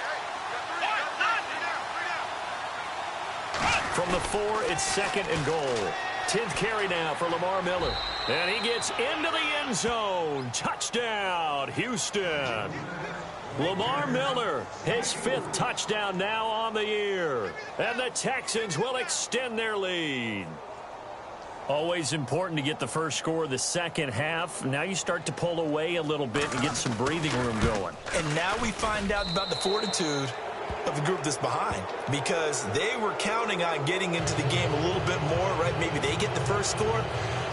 From the 4, it's second and goal. 10th carry now for Lamar Miller. And he gets into the end zone. Touchdown, Houston. Lamar Miller, his 5th touchdown now on the year. And the Texans will extend their lead. Always important to get the first score of the second half. Now you start to pull away a little bit and get some breathing room going. And now we find out about the fortitude of the group that's behind, because they were counting on getting into the game a little bit more, right? Maybe they get the first score.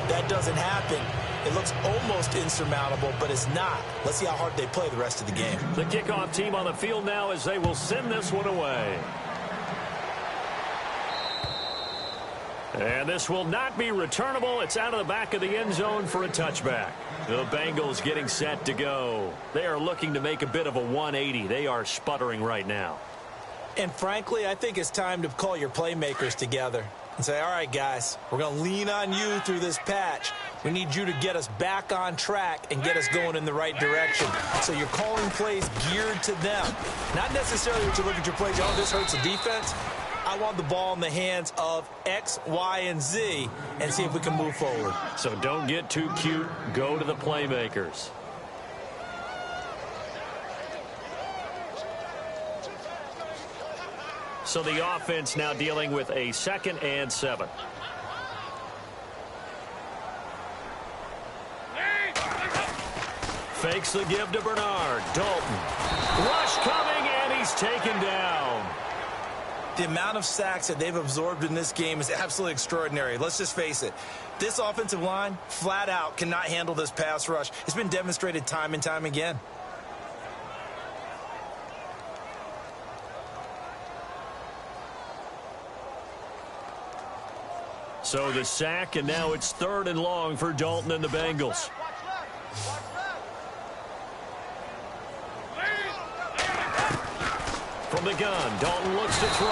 That doesn't happen. It looks almost insurmountable, but it's not. Let's see how hard they play the rest of the game. The kickoff team on the field now as they will send this one away. And this will not be returnable. It's out of the back of the end zone for a touchback. The Bengals getting set to go. They are looking to make a bit of a 180. They are sputtering right now. And frankly, I think it's time to call your playmakers together and say, all right, guys, we're going to lean on you through this patch. We need you to get us back on track and get us going in the right direction. So you're calling plays geared to them. Not necessarily what you look at your plays, oh, this hurts the defense. I want the ball in the hands of X, Y, and Z and see if we can move forward. So don't get too cute. Go to the playmakers. So the offense now dealing with a 2nd and 7. Fakes the give to Bernard. Dalton. Rush coming, and he's taken down. The amount of sacks that they've absorbed in this game is absolutely extraordinary. Let's just face it. This offensive line, flat out, cannot handle this pass rush. It's been demonstrated time and time again. So the sack, and now it's 3rd and long for Dalton and the Bengals. From the gun, Dalton looks to throw.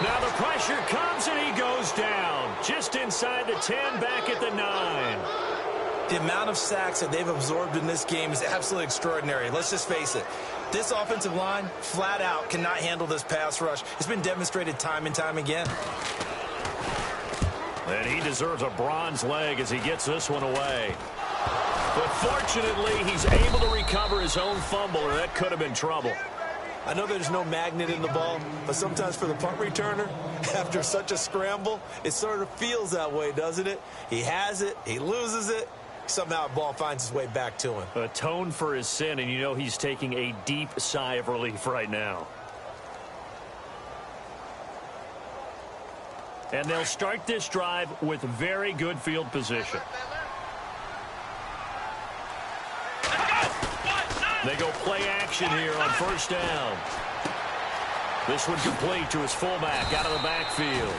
Now the pressure comes, and he goes down. Just inside the 10, back at the 9. The amount of sacks that they've absorbed in this game is absolutely extraordinary. Let's just face it. This offensive line, flat out, cannot handle this pass rush. It's been demonstrated time and time again. And he deserves a bronze leg as he gets this one away. But fortunately, he's able to recover his own fumble, or that could have been trouble. I know there's no magnet in the ball, but sometimes for the punt returner, after such a scramble, it sort of feels that way, doesn't it? He has it, he loses it, somehow the ball finds its way back to him. Atoned for his sin, and you know he's taking a deep sigh of relief right now. And they'll start this drive with very good field position. They go play action here on 1st down. This one complete to his fullback out of the backfield.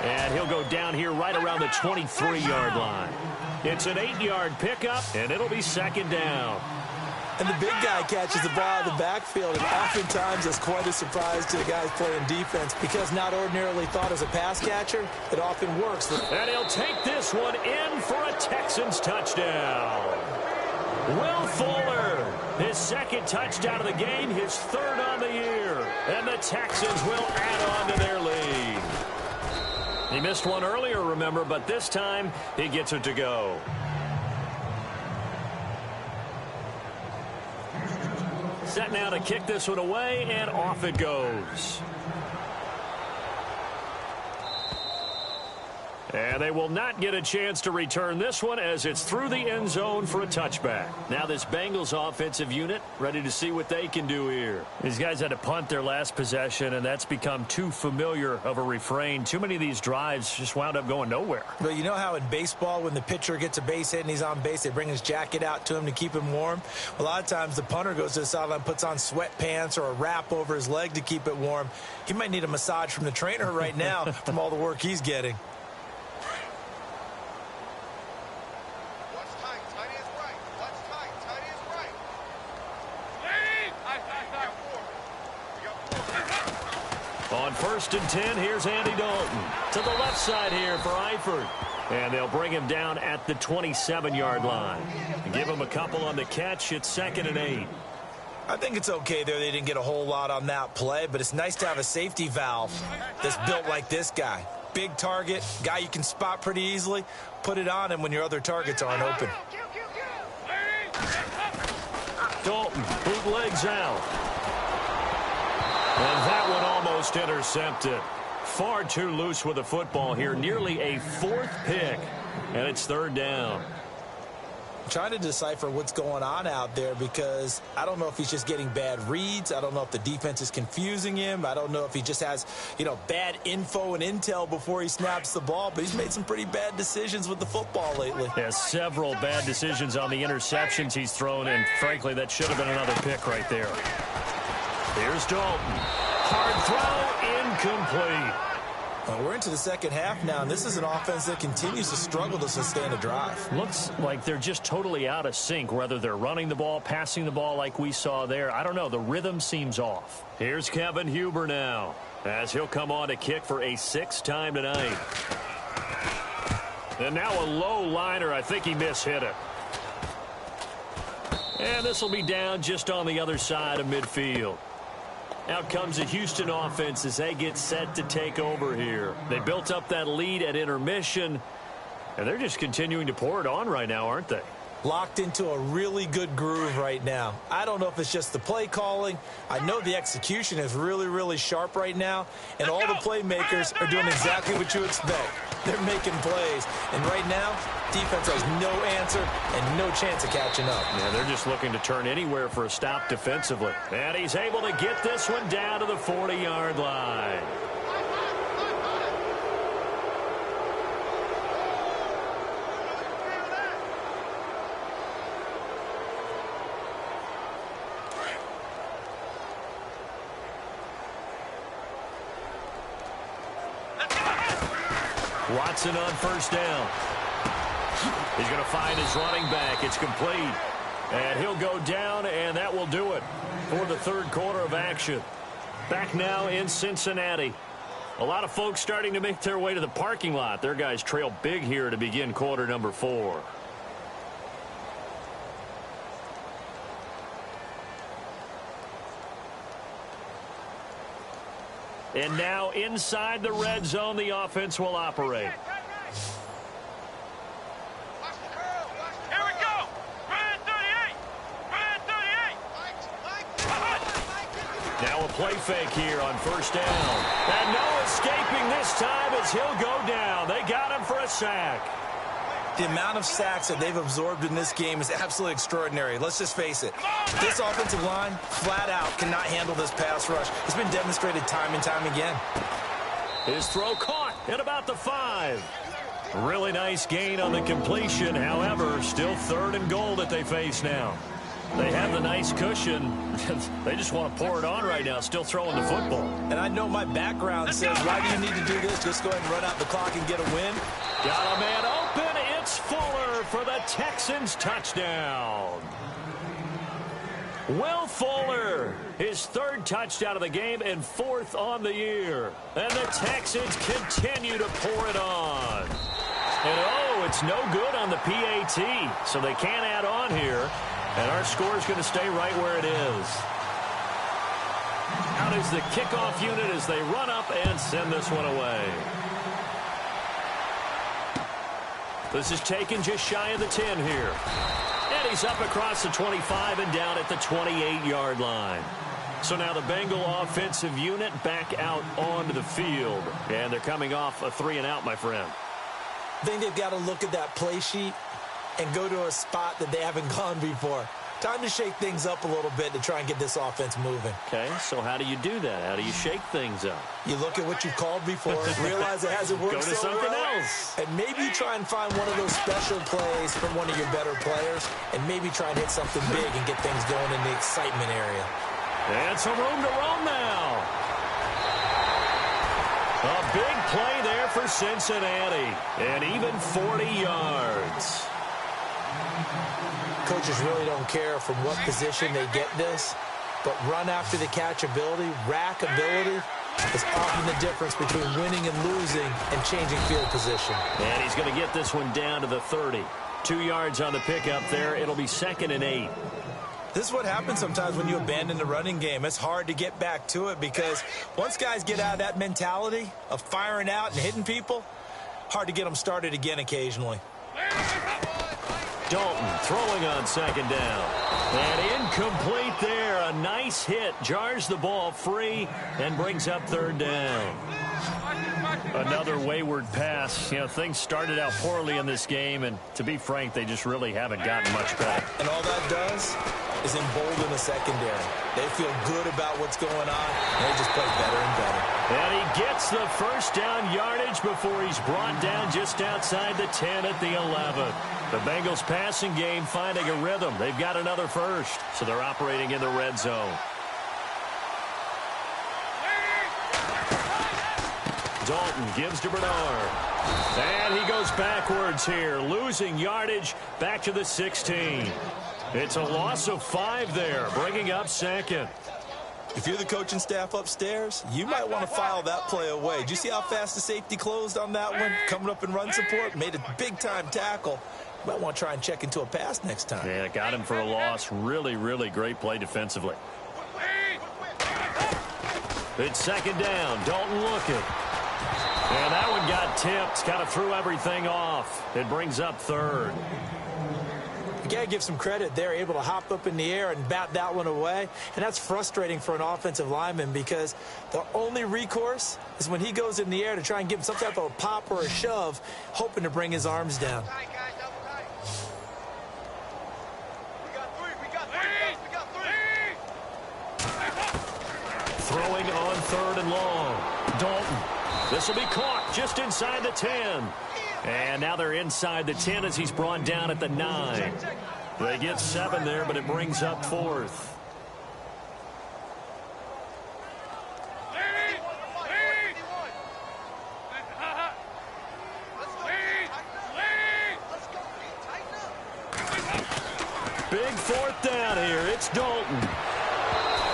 And he'll go down here right around the 23-yard line. It's an 8-yard pickup, and it'll be 2nd down. And the big guy catches the ball out of the backfield, and oftentimes that's quite a surprise to the guys playing defense, because not ordinarily thought as a pass catcher, it often works. And he'll take this one in for a Texans touchdown. Will Fuller, his 2nd touchdown of the game, his 3rd on the year. And the Texans will add on to their lead. He missed one earlier, remember, but this time he gets it to go. Set now to kick this one away, and off it goes. And they will not get a chance to return this one as it's through the end zone for a touchback. Now this Bengals offensive unit ready to see what they can do here. These guys had to punt their last possession, and that's become too familiar of a refrain. Too many of these drives just wound up going nowhere. But you know how in baseball when the pitcher gets a base hit and he's on base, they bring his jacket out to him to keep him warm? A lot of times the punter goes to the sideline, puts on sweatpants or a wrap over his leg to keep it warm. He might need a massage from the trainer right now from all the work he's getting. On 1st and 10, here's Andy Dalton. To the left side here for Eifert. And they'll bring him down at the 27-yard line. Give him a couple on the catch. It's 2nd and 8. I think it's okay there. They didn't get a whole lot on that play, but it's nice to have a safety valve that's built like this guy. Big target, guy you can spot pretty easily. Put it on him when your other targets aren't open. Dalton bootlegs out. And that one almost intercepted. Far too loose with the football here. Nearly a 4th pick. And it's 3rd down. I'm trying to decipher what's going on out there because I don't know if he's just getting bad reads. I don't know if the defense is confusing him. I don't know if he just has, bad info and intel before he snaps the ball. But he's made some pretty bad decisions with the football lately. Yeah, several bad decisions on the interceptions he's thrown. And frankly, that should have been another pick right there. Here's Dalton. Hard throw, incomplete. Well, we're into the second half now, and this is an offense that continues to struggle to sustain a drive. Looks like they're just totally out of sync, whether they're running the ball, passing the ball like we saw there. I don't know. The rhythm seems off. Here's Kevin Huber now, as he'll come on to kick for a 6th time tonight. And now a low liner. I think he mishit it. And this will be down just on the other side of midfield. Out comes the Houston offense as they get set to take over here. They built up that lead at intermission, and they're just continuing to pour it on right now, aren't they? Locked into a really good groove right now. I don't know if it's just the play calling. I know the execution is really, really sharp right now, and all the playmakers are doing exactly what you expect. They're making plays, and right now, defense has no answer and no chance of catching up. Yeah, they're just looking to turn anywhere for a stop defensively. And he's able to get this one down to the 40-yard line. Watson on 1st down. He's going to find his running back. It's complete. And he'll go down, and that will do it for the 3rd quarter of action. Back now in Cincinnati. A lot of folks starting to make their way to the parking lot. Their guys trail big here to begin quarter number 4. And now inside the red zone, the offense will operate. Here we go. Ryan 38. Ryan 38. Now a play fake here on 1st down. And no escaping this time as he'll go down. They got him for a sack. The amount of sacks that they've absorbed in this game is absolutely extraordinary. Let's just face it. This offensive line, flat out, cannot handle this pass rush. It's been demonstrated time and time again. His throw caught at about the 5. Really nice gain on the completion. However, still 3rd and goal that they face now. They have the nice cushion. They just want to pour it on right now, still throwing the football. And I know my background says, why do you need to do this? Just go ahead and run out the clock and get a win. Got a man open. It's Fuller for the Texans touchdown. Will Fuller, his 3rd touchdown of the game and 4th on the year. And the Texans continue to pour it on. And oh, it's no good on the PAT, so they can't add on here. And our score is going to stay right where it is. Out is the kickoff unit as they run up and send this one away. This is taken just shy of the 10 here. And he's up across the 25 and down at the 28-yard line. So now the Bengal offensive unit back out onto the field. And they're coming off a 3-and-out, my friend. I think they've got to look at that play sheet and go to a spot that they haven't gone before. Time to shake things up a little bit to try and get this offense moving. Okay, so how do you do that? How do you shake things up? You look at what you've called before, realize it hasn't worked so well. Go to something else. And maybe you try and find one of those special plays from one of your better players, and maybe try and hit something big and get things going in the excitement area. And some room to roam now. A big play there for Cincinnati. And even 40 yards. Coaches really don't care from what position they get this, but run after the catch ability, rack ability, is often the difference between winning and losing and changing field position. And he's going to get this one down to the 30. 2 yards on the pickup there. It'll be 2nd and 8. This is what happens sometimes when you abandon the running game. It's hard to get back to it because once guys get out of that mentality of firing out and hitting people, hard to get them started again occasionally. Dalton throwing on 2nd down. And incomplete there. A nice hit. Jars the ball free and brings up 3rd down. Another wayward pass. You know, things started out poorly in this game, and to be frank, they just really haven't gotten much better. And all that does is embolden the secondary. They feel good about what's going on, and they just play better and better. And he gets the 1st down yardage before he's brought down just outside the 10 at the 11. The Bengals passing game finding a rhythm. They've got another 1st, so they're operating in the red zone. Dalton gives to Bernard. And he goes backwards here, losing yardage back to the 16. It's a loss of 5 there, bringing up 2nd. If you're the coaching staff upstairs, you might want to file that play away. Did you see how fast the safety closed on that one? Coming up in run support, made a big-time tackle. You might want to try and check into a pass next time. Yeah, got him for a loss. Really, really great play defensively. It's 2nd down. Dalton looking. And that one got tipped. Kind of threw everything off. It brings up 3rd. You got to give some credit. They're able to hop up in the air and bat that one away. And that's frustrating for an offensive lineman because the only recourse is when he goes in the air to try and give him some type of a pop or a shove, hoping to bring his arms down. Throwing on 3rd and long. Dalton. This will be caught just inside the 10. And now they're inside the 10 as he's brought down at the 9. They get 7 there, but it brings up 4th. Big 4th down here. It's Dalton.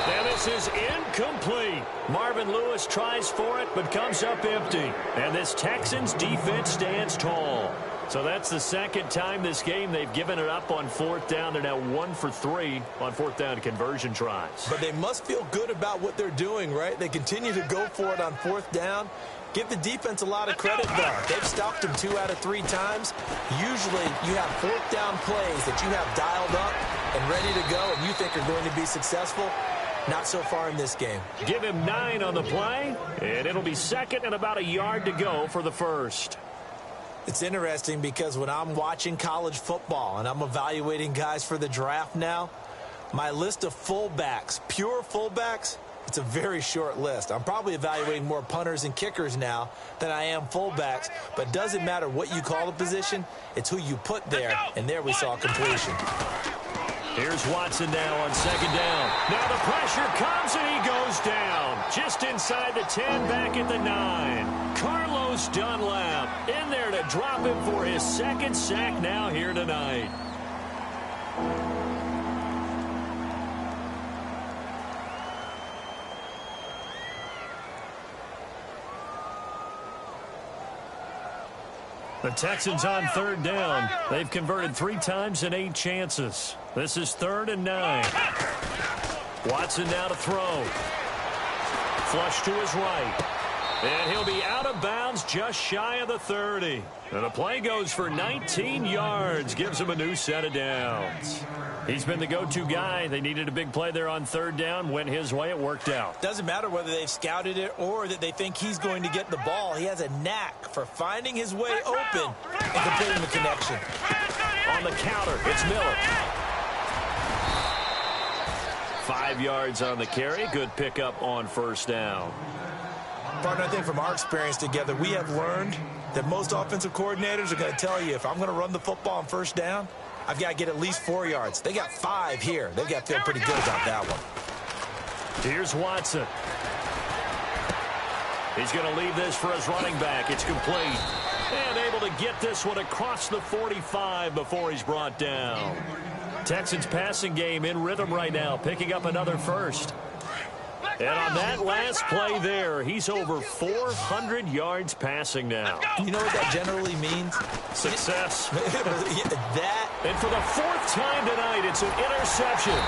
And this is incomplete. Marvin Lewis tries for it, but comes up empty. And this Texans defense stands tall. So that's the 2nd time this game they've given it up on 4th down. They're now 1 for 3 on 4th down conversion tries. But they must feel good about what they're doing, right? They continue to go for it on 4th down. Give the defense a lot of credit, though. They've stopped them 2 out of 3 times. Usually you have 4th down plays that you have dialed up and ready to go and you think are going to be successful. Not so far in this game. Give him 9 on the play, and it'll be 2nd and about a yard to go for the 1st. It's interesting because when I'm watching college football and I'm evaluating guys for the draft now, my list of fullbacks, pure fullbacks, it's a very short list. I'm probably evaluating more punters and kickers now than I am fullbacks, but it doesn't matter what you call the position, it's who you put there, and there we saw completion. Here's Watson now on 2nd down. Now the pressure comes and he goes down. Just inside the 10, back at the 9. Carlos Dunlap in there to drop him for his 2nd sack now here tonight. The Texans on 3rd down. They've converted 3 times in 8 chances. This is 3rd and 9. Watson now to throw. Flush to his right. And he'll be out of bounds just shy of the 30. And the play goes for 19 yards. Gives him a new set of downs. He's been the go-to guy. They needed a big play there on third down. Went his way. It worked out. Doesn't matter whether they've scouted it or that they think he's going to get the ball. He has a knack for finding his way open and completing the connection. On the counter, it's Miller. 5 yards on the carry. Good pickup on first down. Partner, I think from our experience together, we have learned that most offensive coordinators are going to tell you, if I'm going to run the football on first down, I've got to get at least 4 yards. They got 5 here. They've got to feel pretty good about that one. Here's Watson. He's going to leave this for his running back. It's complete. And able to get this one across the 45 before he's brought down. Texans passing game in rhythm right now, picking up another first. And on that last play there, he's over 400 yards passing now. You know what that generally means? Success. That. And for the 4th time tonight, it's an interception.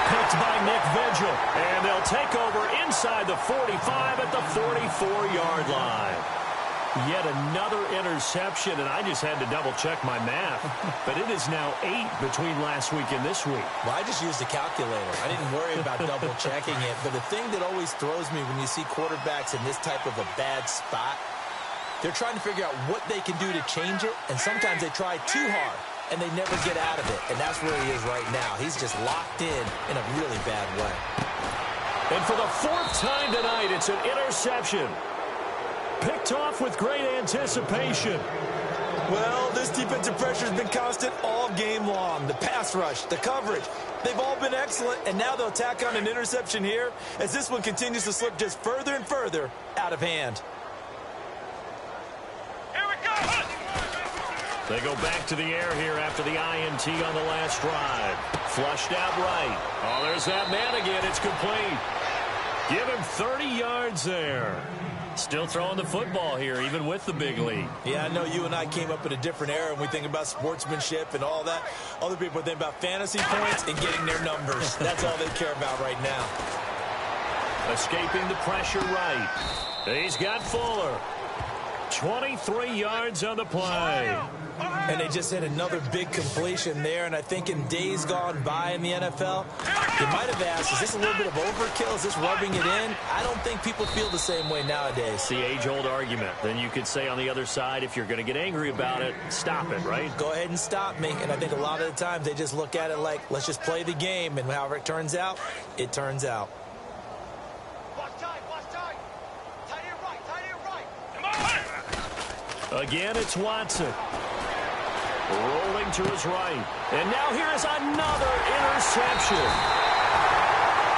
Picked by Nick Vigil. And they'll take over inside the 45 at the 44-yard line. Yet another interception, and I just had to double-check my math. But it is now 8 between last week and this week. Well, I just used a calculator. I didn't worry about double-checking it. But the thing that always throws me when you see quarterbacks in this type of a bad spot, they're trying to figure out what they can do to change it, and sometimes they try too hard, and they never get out of it. And that's where he is right now. He's just locked in a really bad way. And for the 4th time tonight, it's an interception. Picked off with great anticipation. Well, this defensive pressure has been constant all game long. The pass rush, the coverage, they've all been excellent, and now they'll tack on an interception here as this one continues to slip just further and further out of hand. Here we go. They go back to the air here after the INT on the last drive. Flushed out right. Oh, there's that man again. It's complete. Give him 30 yards there. Still throwing the football here, even with the big lead. Yeah, I know you and I came up in a different era, and we think about sportsmanship and all that. Other people think about fantasy points and getting their numbers. That's all they care about right now. Escaping the pressure right. He's got Fuller. 23 yards on the play. And they just hit another big completion there, and I think in days gone by in the NFL, you might have asked, is this a little bit of overkill? Is this rubbing it in? I don't think people feel the same way nowadays. It's the age-old argument. Then you could say on the other side, if you're going to get angry about it, stop it, right? Go ahead and stop me. And I think a lot of the times they just look at it like, let's just play the game, and however it turns out, it turns out. Watch time, watch time. Tight end right. Come on. Again, it's Watson. Rolling to his right. And now here is another interception.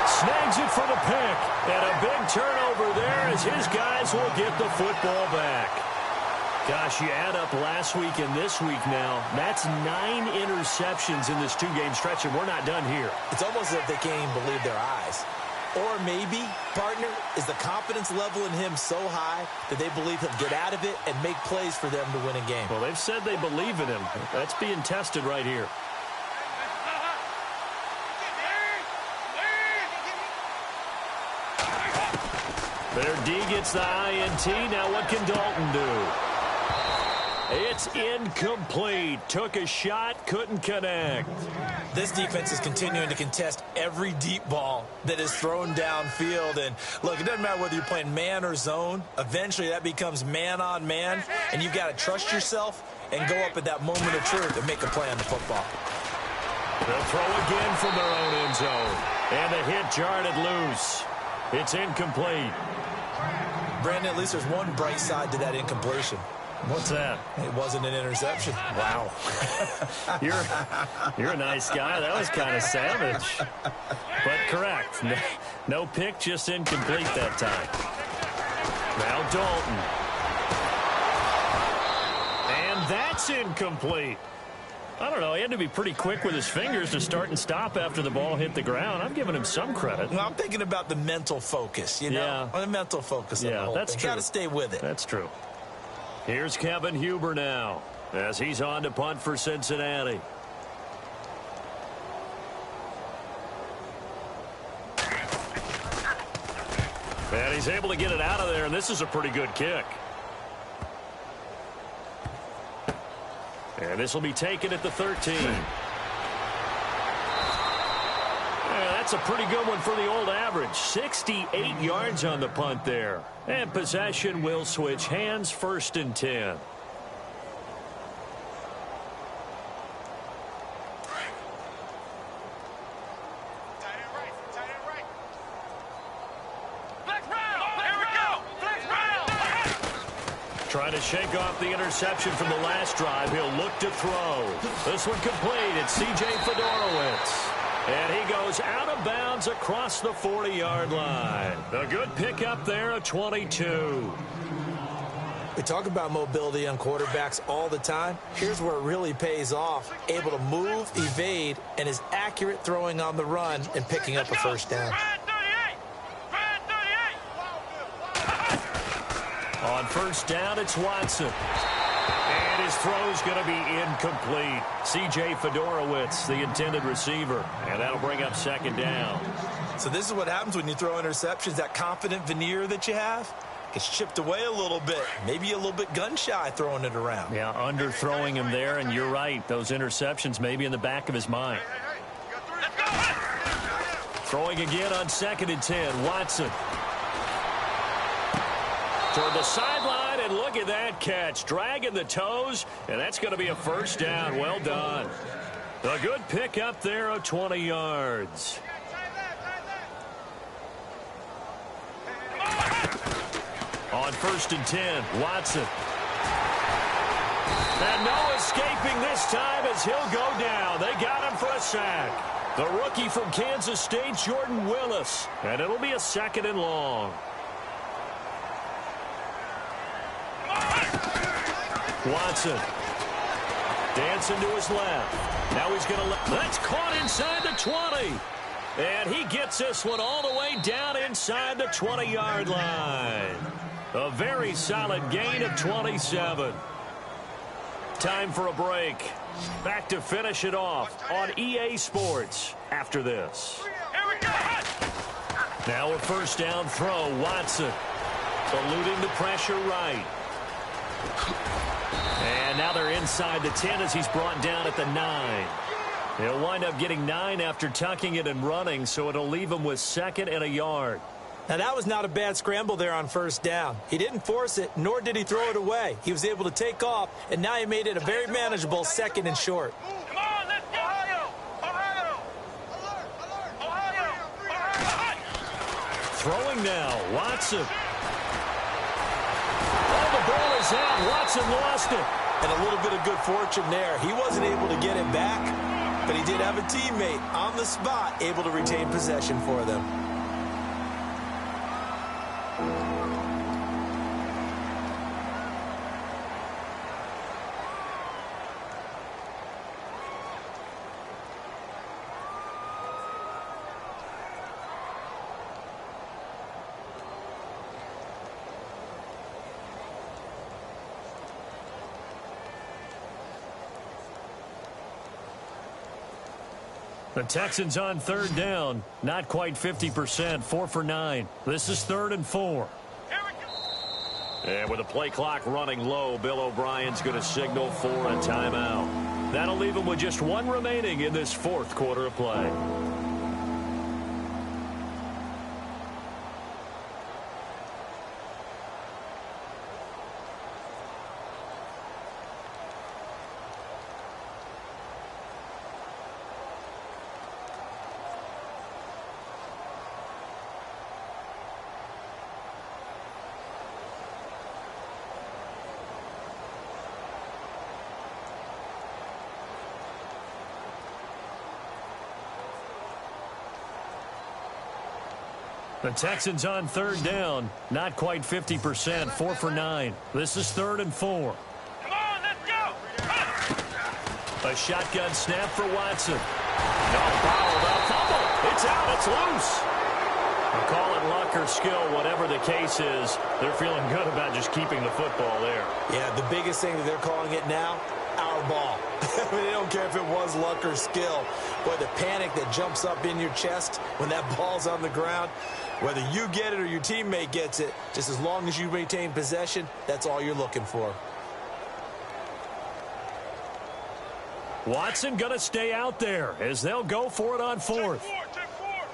Snags it for the pick. And a big turnover there as his guys will get the football back. Gosh, you add up last week and this week now. That's 9 interceptions in this 2-game stretch, and we're not done here. It's almost as if they can't even believe their eyes. Or maybe, partner, is the confidence level in him so high that they believe he'll get out of it and make plays for them to win a game. Well, they've said they believe in him. That's being tested right here. Their D gets the INT. Now what can Dalton do? It's incomplete. Took a shot, couldn't connect. This defense is continuing to contest every deep ball that is thrown downfield. And look, it doesn't matter whether you're playing man or zone. Eventually that becomes man on man, and you've got to trust yourself and go up at that moment of truth and make a play on the football. They'll throw again from their own end zone. And the hit jarred it loose. It's incomplete. Brandon, at least there's one bright side to that incompletion. What's that? It wasn't an interception. Wow. You're a nice guy. That was kind of savage. But correct. No pick, just incomplete that time. Now Dalton. And that's incomplete. I don't know. He had to be pretty quick with his fingers to start and stop after the ball hit the ground. I'm giving him some credit. Well, I'm thinking about the mental focus, you know? Yeah. On the mental focus of the whole that's thing. true. Got to stay with it. That's true. Here's Kevin Huber now as he's on to punt for Cincinnati. And he's able to get it out of there, and this is a pretty good kick. And this will be taken at the 13. That's a pretty good one for the old average. 68 yards on the punt there. And possession will switch hands, 1st and 10. Trying to shake off the interception from the last drive. He'll look to throw. This one complete. It's C.J. Fedorowicz. And he goes out of bounds across the 40-yard line. A good pickup there, a 22. We talk about mobility on quarterbacks all the time. Here's where it really pays off. Able to move, evade, and is accurate throwing on the run and picking up a first down. On first down, it's Watson. And his throw's going to be incomplete. C.J. Fedorowicz, the intended receiver. And that'll bring up 2nd down. So this is what happens when you throw interceptions. That confident veneer that you have gets chipped away a little bit. Maybe a little bit gun-shy throwing it around. Yeah, underthrowing him there, and you're right. Those interceptions may be in the back of his mind. Throwing again on 2nd and 10. Watson. Toward the sideline, and look at that catch. Dragging the toes, and that's going to be a first down. Well done. A good pick up there of 20 yards. On 1st and 10, Watson. And no escaping this time as he'll go down. They got him for a sack. The rookie from Kansas State, Jordan Willis. And it'll be a 2nd and long. Watson dancing to his left. Now he's going to that's caught inside the 20. And he gets this one all the way down inside the 20-yard line. A very solid gain of 27. Time for a break. Back to finish it off on EA Sports after this. Now a 1st down throw. Watson eluding the pressure right. And now they're inside the 10 as he's brought down at the 9. He'll wind up getting 9 after tucking it and running, so it'll leave him with 2nd and a yard. Now, that was not a bad scramble there on 1st down. He didn't force it, nor did he throw it away. He was able to take off, and now he made it a very manageable 2nd and short. Come on, let's go! Ohio! Ohio! Alert! Alert! Ohio! Throwing now, Watson. Oh, the ball is out. Watson lost it. And a little bit of good fortune there. He wasn't able to get it back, but he did have a teammate on the spot able to retain possession for them. The Texans on 3rd down. Not quite 50%. 4 for 9. This is 3rd and 4. And with the play clock running low, Bill O'Brien's going to signal for a timeout. That'll leave him with just 1 remaining in this 4th quarter of play. The Texans on 3rd down. Not quite 50%. 4 for 9. This is 3rd and 4. Come on, let's go! A shotgun snap for Watson. No foul. The fumble. It's out. It's loose. They call it luck or skill. Whatever the case is, they're feeling good about just keeping the football there. Yeah, the biggest thing that they're calling it now, our ball. I mean, they don't care if it was luck or skill. Boy, the panic that jumps up in your chest when that ball's on the ground, whether you get it or your teammate gets it, just as long as you retain possession, that's all you're looking for. Watson going to stay out there as they'll go for it on fourth. Check four.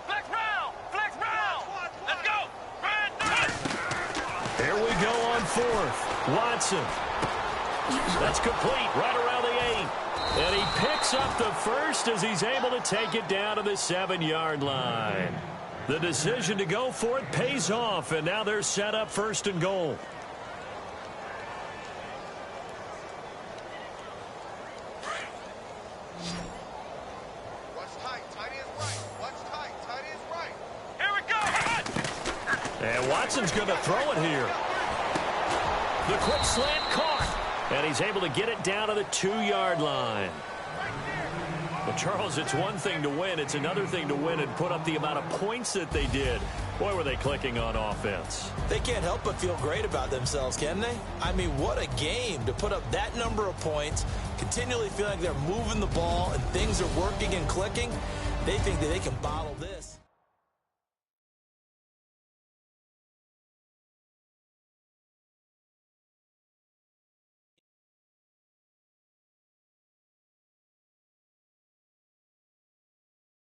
Flex round. Flex round. Let's go. Here we go on fourth. Watson. That's complete right around the 8. And he picks up the first as he's able to take it down to the 7-yard line. The decision to go for it pays off, and now they're set up 1st and goal. And Watson's going to throw it here. The quick slant caught. And he's able to get it down to the 2-yard line. Well, Charles, it's one thing to win. It's another thing to win and put up the amount of points that they did. Boy, were they clicking on offense. They can't help but feel great about themselves, can they? I mean, what a game to put up that number of points, continually feel like they're moving the ball and things are working and clicking. They think that they can bottle this.